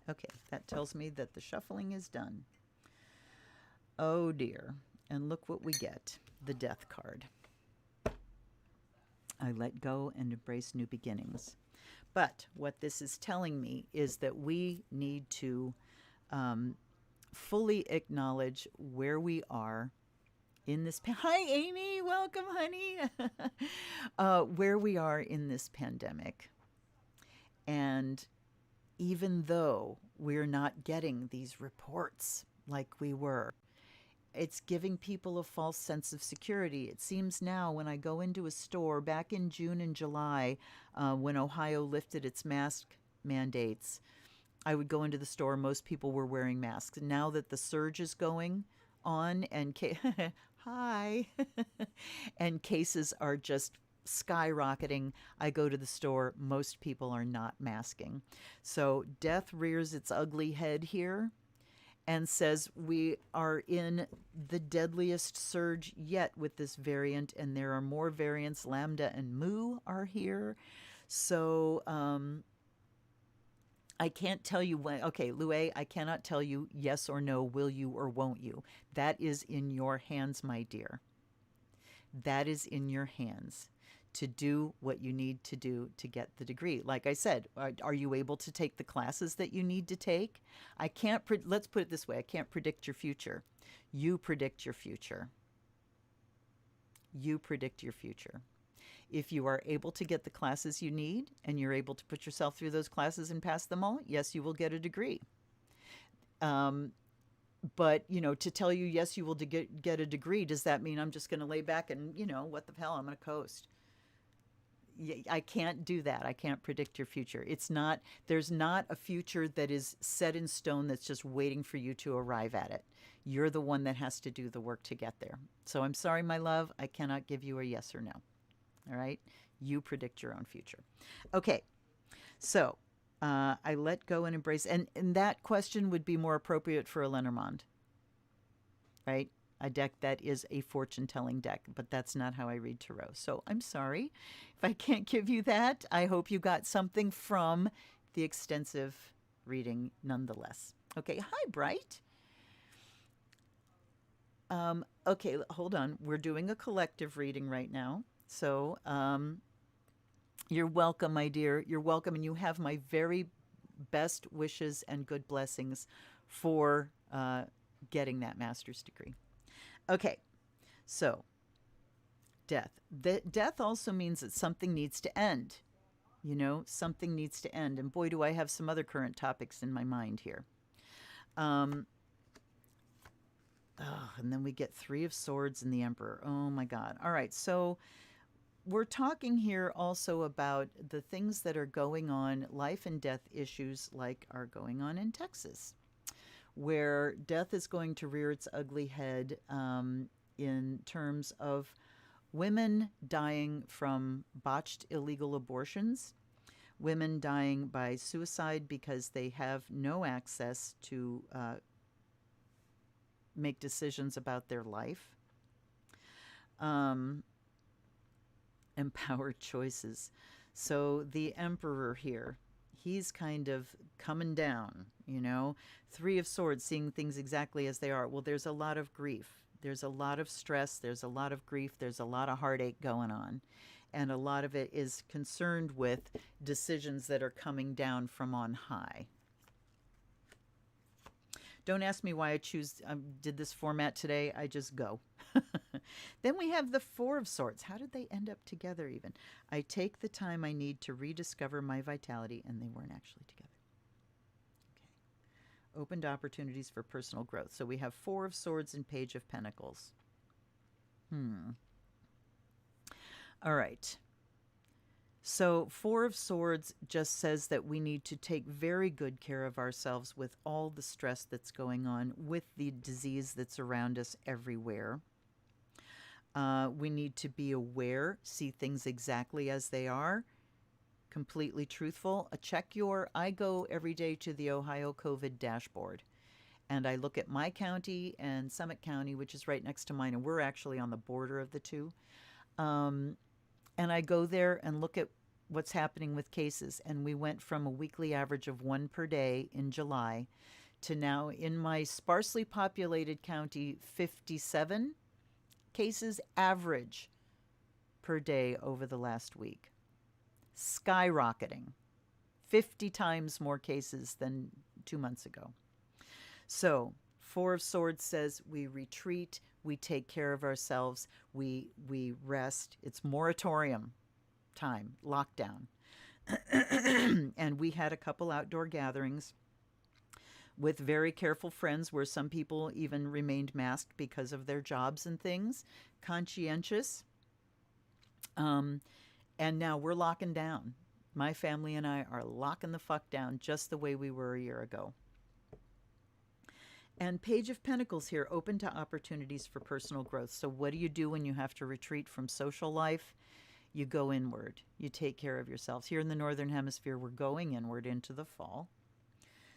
Okay, that tells me that the shuffling is done. Oh dear, and look what we get, the Death card. I let go and embrace new beginnings. But what this is telling me is that we need to fully acknowledge where we are in this. Hi, Amy. Welcome, honey. Where we are in this pandemic. And even though we're not getting these reports like we were, it's giving people a false sense of security. It seems now when I go into a store back in June and July, when Ohio lifted its mask mandates, I would go into the store. Most people were wearing masks. Now that the surge is going on and hi, and cases are just skyrocketing, I go to the store. Most people are not masking. So death rears its ugly head here and says we are in the deadliest surge yet with this variant, and there are more variants. Lambda and Mu are here. So I can't tell you when. Okay, Lue, I cannot tell you yes or no, will you or won't you. That is in your hands, my dear. That is in your hands to do what you need to do to get the degree. Like I said, are you able to take the classes that you need to take? I can't, let's put it this way, I can't predict your future. You predict your future. You predict your future. If you are able to get the classes you need and you're able to put yourself through those classes and pass them all, yes, you will get a degree. But, to tell you, yes, you will get a degree, does that mean I'm just going to lay back and, what the hell, I'm going to coast? I can't do that. I can't predict your future. There's not a future that is set in stone that's just waiting for you to arrive at it. You're the one that has to do the work to get there. So I'm sorry, my love, I cannot give you a yes or no. All right? You predict your own future. Okay. So I let go and embrace. And that question would be more appropriate for a Lenormand, right? A deck that is a fortune-telling deck, but that's not how I read tarot. So I'm sorry if I can't give you that. I hope you got something from the extensive reading nonetheless. Okay, hi, Bright. Okay, hold on. We're doing a collective reading right now. So you're welcome, my dear. You're welcome, and you have my very best wishes and good blessings for getting that master's degree. Okay, so death. Death also means that something needs to end. Something needs to end. And boy, do I have some other current topics in my mind here. And then we get Three of Swords and the Emperor. Oh my God. All right, so we're talking here also about the things that are going on, life and death issues like are going on in Texas, where death is going to rear its ugly head in terms of women dying from botched illegal abortions, women dying by suicide because they have no access to make decisions about their life. empowered choices. So the Emperor here, he's kind of coming down, you know. Three of Swords, seeing things exactly as they are. Well, there's a lot of grief. There's a lot of stress. There's a lot of grief. There's a lot of heartache going on. And a lot of it is concerned with decisions that are coming down from on high. Don't ask me why I did this format today. I just go. Then we have the Four of Swords. How did they end up together even? I take the time I need to rediscover my vitality, and they weren't actually together. Okay. Opened opportunities for personal growth. So we have Four of Swords and Page of Pentacles. All right. So Four of Swords just says that we need to take very good care of ourselves with all the stress that's going on, with the disease that's around us everywhere. We need to be aware, see things exactly as they are, completely truthful. I go every day to the Ohio COVID dashboard, and I look at my county and Summit County, which is right next to mine, and we're actually on the border of the two. And I go there and look at what's happening with cases. And we went from a weekly average of 1 per day in July to now, in my sparsely populated county, 57 cases average per day over the last week. Skyrocketing. 50 times more cases than 2 months ago. So Four of Swords says we retreat, we take care of ourselves, we rest. It's moratorium time, lockdown. And we had a couple outdoor gatherings with very careful friends where some people even remained masked because of their jobs and things. Conscientious. And now we're locking down. My family and I are locking the fuck down just the way we were a year ago. And Page of Pentacles here, open to opportunities for personal growth. So what do you do when you have to retreat from social life? You go inward. You take care of yourselves. Here in the Northern Hemisphere, we're going inward into the fall.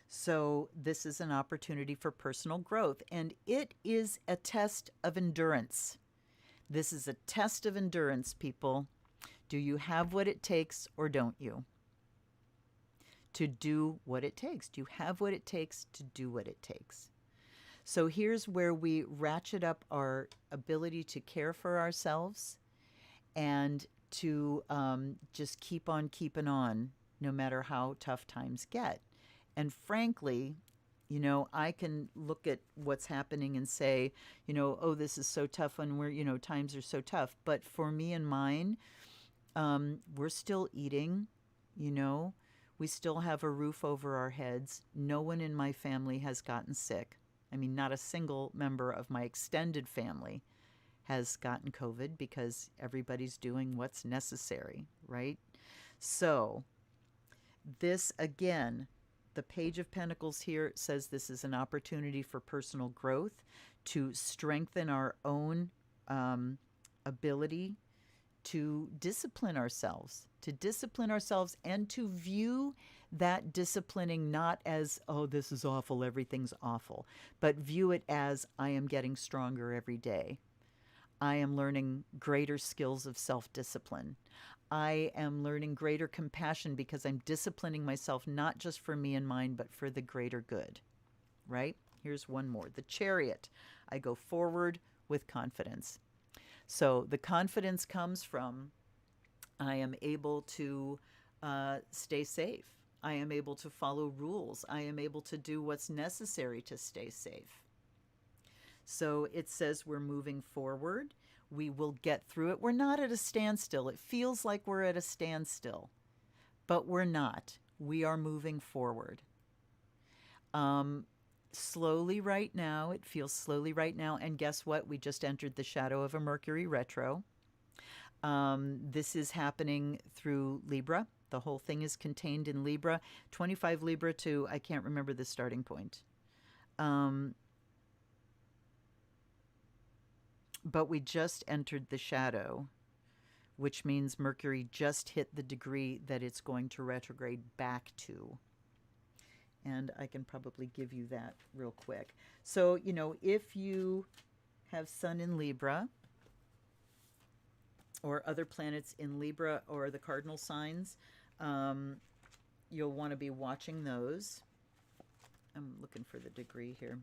So this is an opportunity for personal growth. And it is a test of endurance. This is a test of endurance, people. Do you have what it takes or don't you? To do what it takes. Do you have what it takes to do what it takes? So here's where we ratchet up our ability to care for ourselves and to just keep on keeping on no matter how tough times get. And frankly, you know, I can look at what's happening and say, you know, oh, this is so tough when we're, you know, times are so tough. But for me and mine, we're still eating, you know, we still have a roof over our heads. No one in my family has gotten sick. I mean, not a single member of my extended family has gotten COVID because everybody's doing what's necessary, right? So this, again, the Page of Pentacles here says this is an opportunity for personal growth, to strengthen our own ability to discipline ourselves and to view that disciplining not as, oh, this is awful, everything's awful, but view it as, I am getting stronger every day. I am learning greater skills of self-discipline. I am learning greater compassion because I'm disciplining myself not just for me and mine, but for the greater good, right? Here's one more. The Chariot. I go forward with confidence. So the confidence comes from, I am able to stay safe. I am able to follow rules. I am able to do what's necessary to stay safe. So it says we're moving forward. We will get through it. We're not at a standstill. It feels like we're at a standstill, but we're not. We are moving forward. Slowly right now. It feels slowly right now. And guess what? We just entered the shadow of a Mercury retro. This is happening through Libra. The whole thing is contained in Libra. 25 Libra to, I can't remember the starting point. But we just entered the shadow, which means Mercury just hit the degree that it's going to retrograde back to. And I can probably give you that real quick. So, you know, if you have Sun in Libra, or other planets in Libra or the cardinal signs, you'll want to be watching those. I'm looking for the degree here.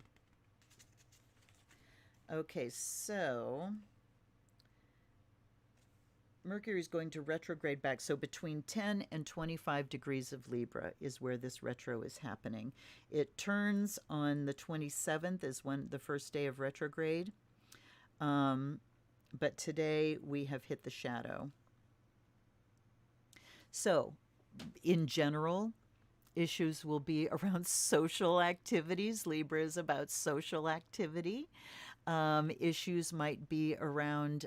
Okay, so Mercury is going to retrograde back. So between 10 and 25 degrees of Libra is where this retro is happening. It turns on the 27th is when the first day of retrograde. But today we have hit the shadow. So in general, issues will be around social activities. Libra is about social activity. Issues might be around...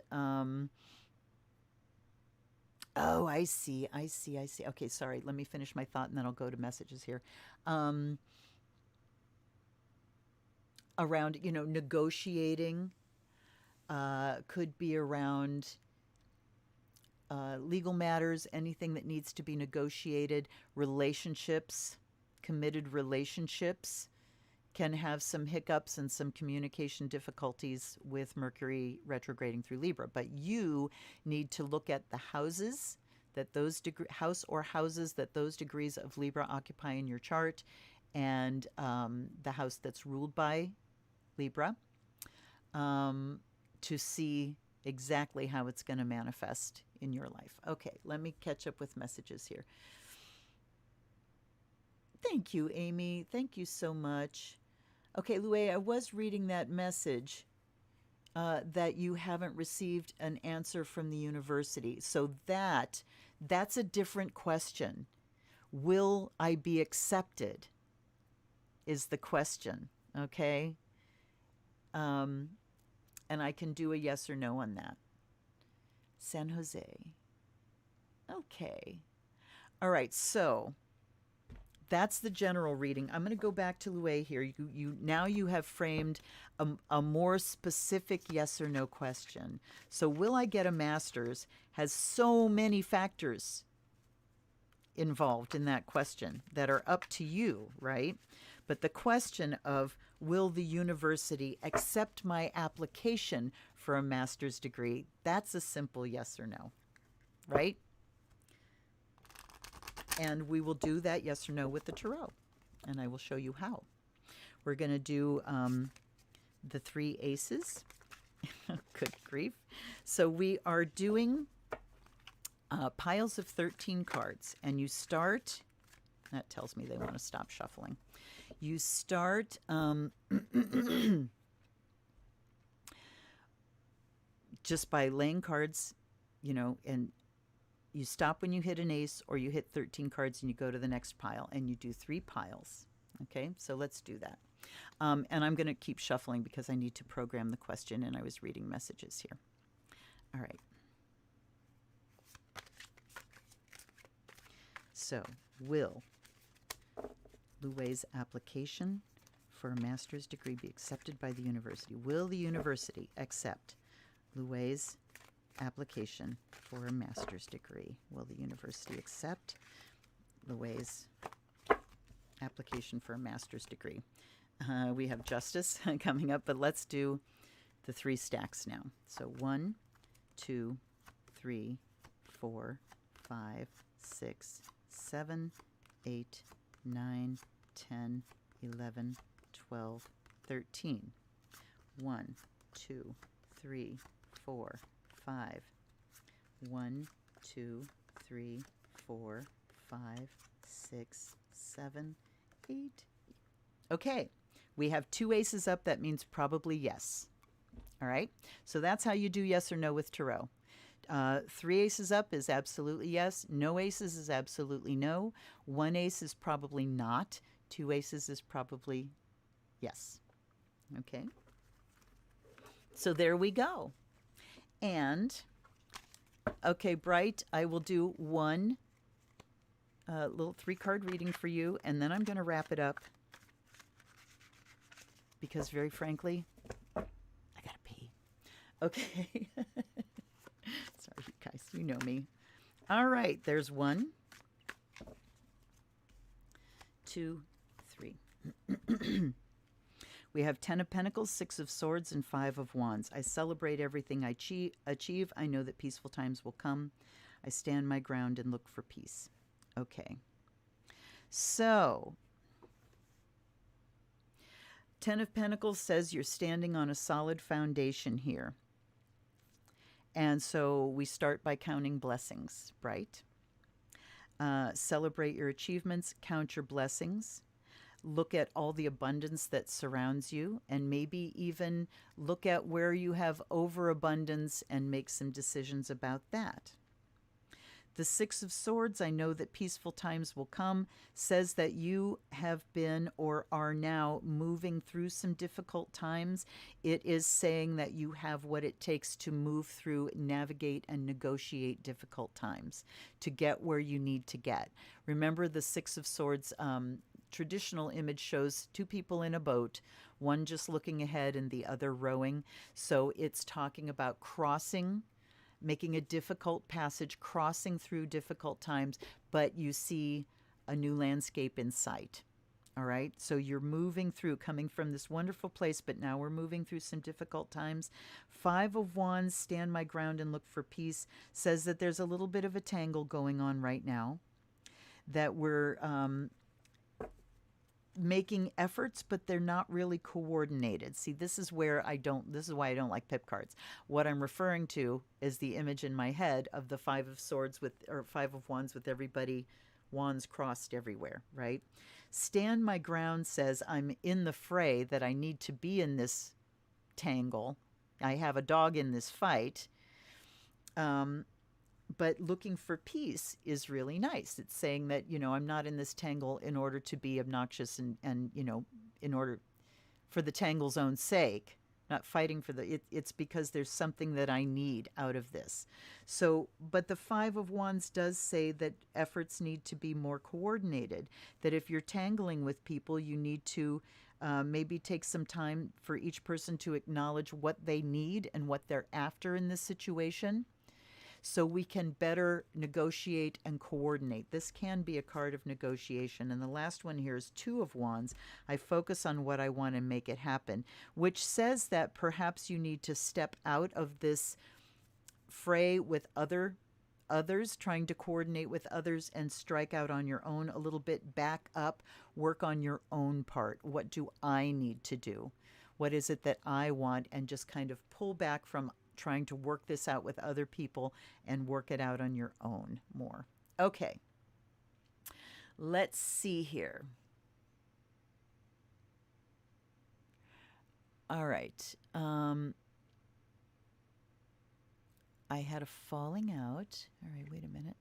Oh, I see. Okay, sorry. Let me finish my thought and then I'll go to messages here. Around, negotiating, could be around legal matters, anything that needs to be negotiated. Relationships, committed relationships can have some hiccups and some communication difficulties with Mercury retrograding through Libra. But you need to look at the houses that those house or houses that those degrees of Libra occupy in your chart, and the house that's ruled by Libra, to see exactly how it's going to manifest in your life. Okay, let me catch up with messages here. Thank you, Amy. Thank you so much. Okay, Louie, I was reading that message that you haven't received an answer from the university. So that's a different question. Will I be accepted is the question, okay? And I can do a yes or no on that. San Jose. Okay. All right, so... that's the general reading. I'm going to go back to Louie here. Now you have framed a more specific yes or no question. So will I get a master's has so many factors involved in that question that are up to you, right? But the question of will the university accept my application for a master's degree, that's a simple yes or no, right? And we will do that yes or no with the tarot. And I will show you how. We're going to do the 3 aces. Good grief. So we are doing piles of 13 cards. And you start, that tells me they want to stop shuffling. You start just by laying cards, and you stop when you hit an ace, or you hit 13 cards and you go to the next pile and you do 3 piles. Okay, so let's do that. And I'm going to keep shuffling because I need to program the question, and I was reading messages here. All right. So, will Louie's application for a master's degree be accepted by the university? Will the university accept Louie's application for a master's degree? Will the university accept Louie's application for a master's degree? We have justice coming up, but let's do the 3 stacks now. So 1, 2, 3, 4, 5, 6, 7, 8, 9, 10, 11, 12, 13. 1, 2, 3, 4, 5. 1, 2, 3, 4, 5, 6, 7, 8. Okay, we have 2 aces up. That means probably yes. All right, so that's how you do yes or no with tarot. 3 aces up is absolutely yes. No aces is absolutely no. 1 ace is probably not. 2 aces is probably yes. Okay, so there we go. And, okay, Bright, I will do one little 3-card reading for you, and then I'm going to wrap it up because, very frankly, I got to pee. Okay. Sorry, you guys, you know me. All right, there's 1, 2, 3. We have 10 of Pentacles, 6 of Swords, and 5 of Wands. I celebrate everything I achieve. I know that peaceful times will come. I stand my ground and look for peace. Okay. So, 10 of Pentacles says you're standing on a solid foundation here. And so we start by counting blessings, right? Celebrate your achievements, count your blessings. Look at all the abundance that surrounds you, and maybe even look at where you have overabundance and make some decisions about that. The 6 of Swords, I know that peaceful times will come, says that you have been or are now moving through some difficult times. It is saying that you have what it takes to move through, navigate, and negotiate difficult times to get where you need to get. Remember, the 6 of Swords traditional image shows 2 people in a boat, one just looking ahead and the other rowing. So it's talking about crossing, making a difficult passage, crossing through difficult times, but you see a new landscape in sight. All right? So you're moving through, coming from this wonderful place, but now we're moving through some difficult times. 5 of Wands, stand my ground and look for peace, says that there's a little bit of a tangle going on right now, that we're making efforts, but they're not really coordinated. See, this is why I don't like Pip cards. What I'm referring to is the image in my head of the 5 of Swords or 5 of Wands with everybody, wands crossed everywhere, right? Stand my ground says I'm in the fray, that I need to be in this tangle. I have a dog in this fight. But looking for peace is really nice. It's saying that, I'm not in this tangle in order to be obnoxious and in order for the tangle's own sake, not fighting for it's because there's something that I need out of this. So, but the 5 of Wands does say that efforts need to be more coordinated, that if you're tangling with people, you need to maybe take some time for each person to acknowledge what they need and what they're after in this situation, so we can better negotiate and coordinate. This can be a card of negotiation. And the last one here is 2 of Wands. I focus on what I want and make it happen, which says that perhaps you need to step out of this fray with others, trying to coordinate with others, and strike out on your own a little bit, back up, work on your own part. What do I need to do? What is it that I want? And just kind of pull back from trying to work this out with other people and work it out on your own more. Okay. Let's see here. All right. I had a falling out. All right, wait a minute.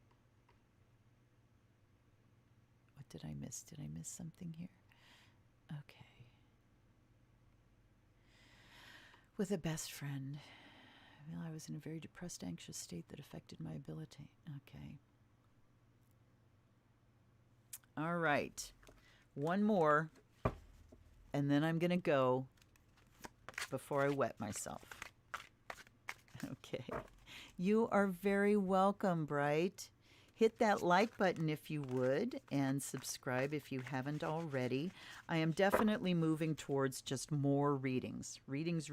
What did I miss? Did I miss something here? Okay. With a best friend. Well, I was in a very depressed, anxious state that affected my ability. Okay. All right. One more, and then I'm going to go before I wet myself. Okay. You are very welcome, Bright. Hit that like button if you would, and subscribe if you haven't already. I am definitely moving towards just more readings. Readings.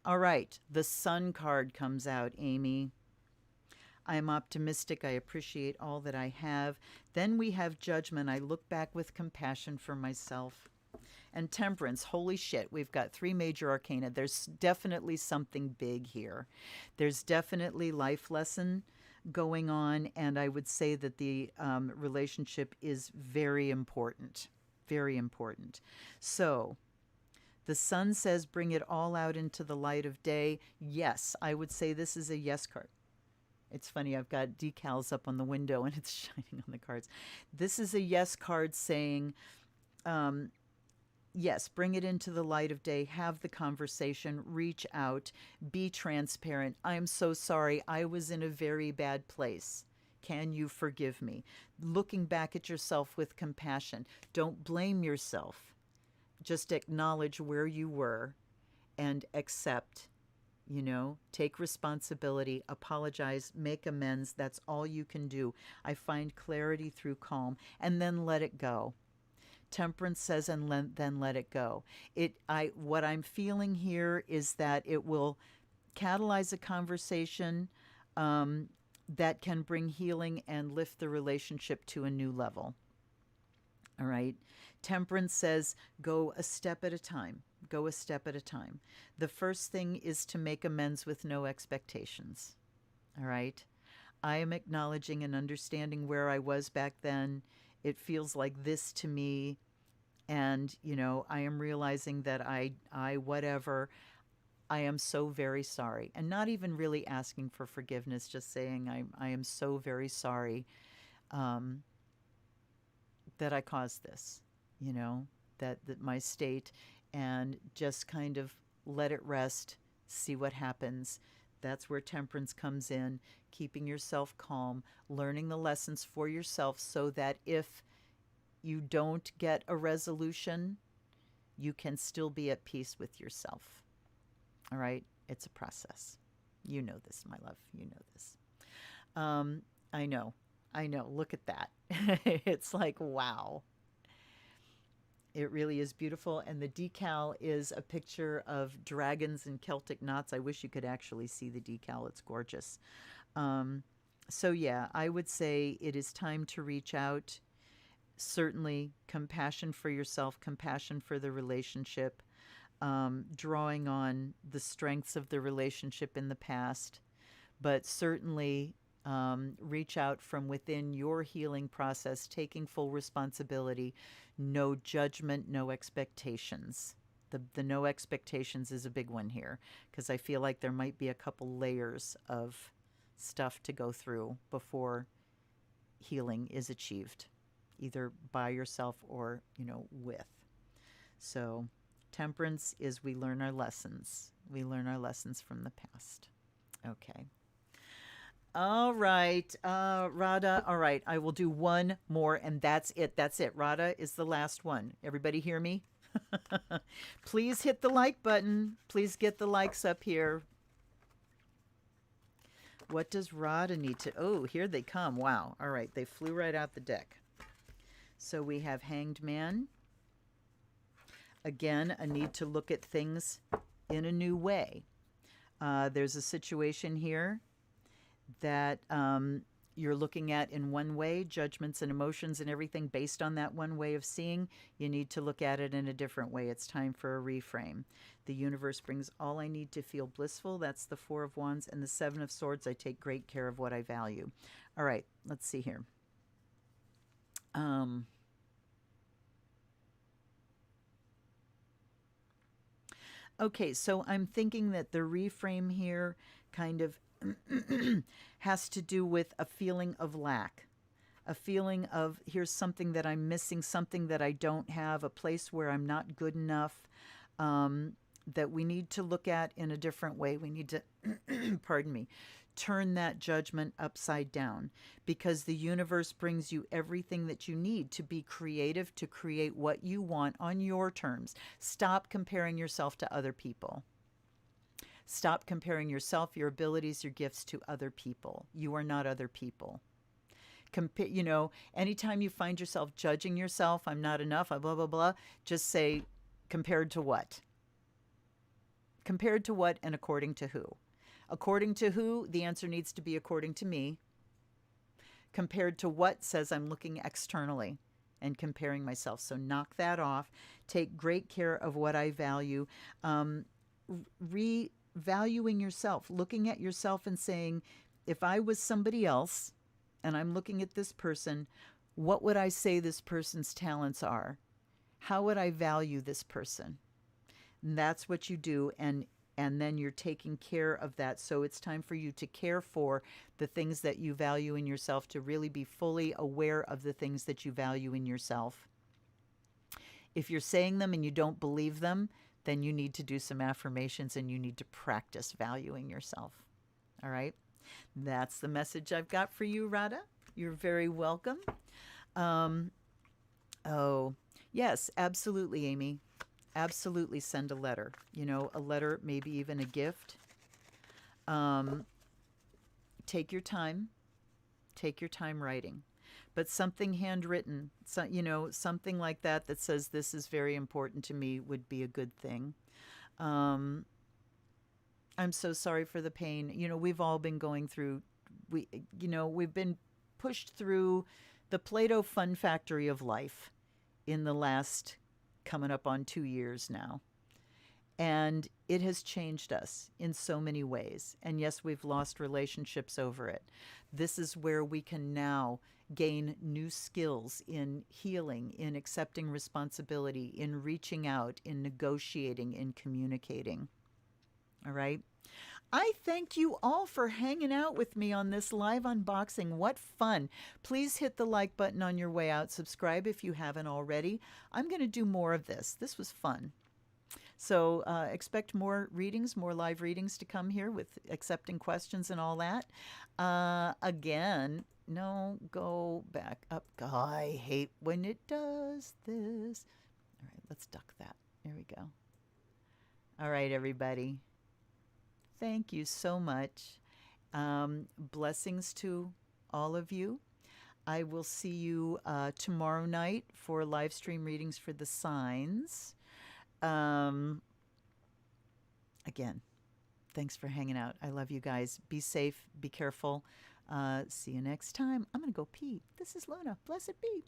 All right, the Sun card comes out, Amy. I am optimistic. I appreciate all that I have. Then we have Judgment. I look back with compassion for myself. And Temperance. Holy shit, we've got 3 major arcana. There's definitely something big here. There's definitely life lesson going on, and I would say that the relationship is very important. Very important. So, the Sun says, bring it all out into the light of day. Yes, I would say this is a yes card. It's funny, I've got decals up on the window and it's shining on the cards. This is a yes card saying, yes, bring it into the light of day, have the conversation, reach out, be transparent. I'm so sorry, I was in a very bad place. Can you forgive me? Looking back at yourself with compassion. Don't blame yourself. Just acknowledge where you were and accept, take responsibility, apologize, make amends. That's all you can do. I find clarity through calm, and then let it go. Temperance says, and then let it go. What I'm feeling here is that it will catalyze a conversation that can bring healing and lift the relationship to a new level. All right. Temperance says, go a step at a time. Go a step at a time. The first thing is to make amends with no expectations. All right. I am acknowledging and understanding where I was back then. It feels like this to me. And, I am realizing that I am so very sorry. And not even really asking for forgiveness, just saying I am so very sorry that I caused this, that my state, and just kind of let it rest, see what happens. That's where temperance comes in, keeping yourself calm, learning the lessons for yourself so that if you don't get a resolution, you can still be at peace with yourself. All right? It's a process. You know this, my love. You know this. I know. Look at that. It's like, wow. It really is beautiful. And the decal is a picture of dragons and Celtic knots. I wish you could actually see the decal. It's gorgeous. So yeah, I would say it is time to reach out. Certainly compassion for yourself, compassion for the relationship, drawing on the strengths of the relationship in the past, but certainly reach out from within your healing process, taking full responsibility, no judgment, no expectations. The no expectations is a big one here, because I feel like there might be a couple layers of stuff to go through before healing is achieved, either by yourself or, with. So temperance is we learn our lessons. We learn our lessons from the past. Okay. All right, Radha. All right, I will do one more, and that's it. That's it. Radha is the last one. Everybody hear me? Please hit the like button. Please get the likes up here. What does Radha need to... Oh, here they come. Wow. All right, they flew right out the deck. So we have Hanged Man. Again, a need to look at things in a new way. There's a situation here that you're looking at in one way, judgments and emotions and everything based on that one way of seeing. You need to look at it in a different way. It's time for a reframe. The universe brings all I need to feel blissful. That's the Four of Wands. And the Seven of Swords, I take great care of what I value. All right, let's see here. Okay, so I'm thinking that the reframe here kind of has to do with a feeling of lack, a feeling of here's something that I'm missing, something that I don't have, a place where I'm not good enough, that we need to look at in a different way. We need to, pardon me, turn that judgment upside down, because the universe brings you everything that you need to be creative, to create what you want on your terms. Stop comparing yourself to other people. Stop comparing yourself, your abilities, your gifts to other people. You are not other people. Anytime you find yourself judging yourself, I'm not enough, blah, blah, blah, just say, compared to what? Compared to what and according to who? According to who, the answer needs to be according to me. Compared to what says I'm looking externally and comparing myself. So knock that off. Take great care of what I value. Revaluing yourself, looking at yourself and saying, if I was somebody else and I'm looking at this person, what would I say this person's talents are? How would I value this person? And that's what you do, and then you're taking care of that. So it's time for you to care for the things that you value in yourself, to really be fully aware of the things that you value in yourself. If you're saying them and you don't believe them, then you need to do some affirmations and you need to practice valuing yourself. All right? That's the message I've got for you, Radha. You're very welcome. Oh, yes, absolutely, Amy. Absolutely send a letter. A letter, maybe even a gift. Take your time. Take your time writing. but something handwritten, so, you know, something like that that says this is very important to me would be a good thing. I'm so sorry for the pain. You know, we've all been going through, we've been pushed through the Play-Doh fun factory of life in the last coming up on 2 years now. And it has changed us in so many ways. And yes, we've lost relationships over it. This is where we can now gain new skills in healing, in accepting responsibility, in reaching out, in negotiating, in communicating. All right? I thank you all for hanging out with me on this live unboxing. What fun. Please hit the like button on your way out. Subscribe if you haven't already. I'm going to do more of this. This was fun. So expect more readings, more live readings to come here with accepting questions and all that. Again, no, go back up. Oh, I hate when it does this. All right, let's duck that. There we go. All right, everybody. Thank you so much. Blessings to all of you. I will see you tomorrow night for live stream readings for the signs. Again, thanks for hanging out. I love you guys. Be safe. Be careful. See you next time. I'm going to go pee. This is Luna. Blessed be.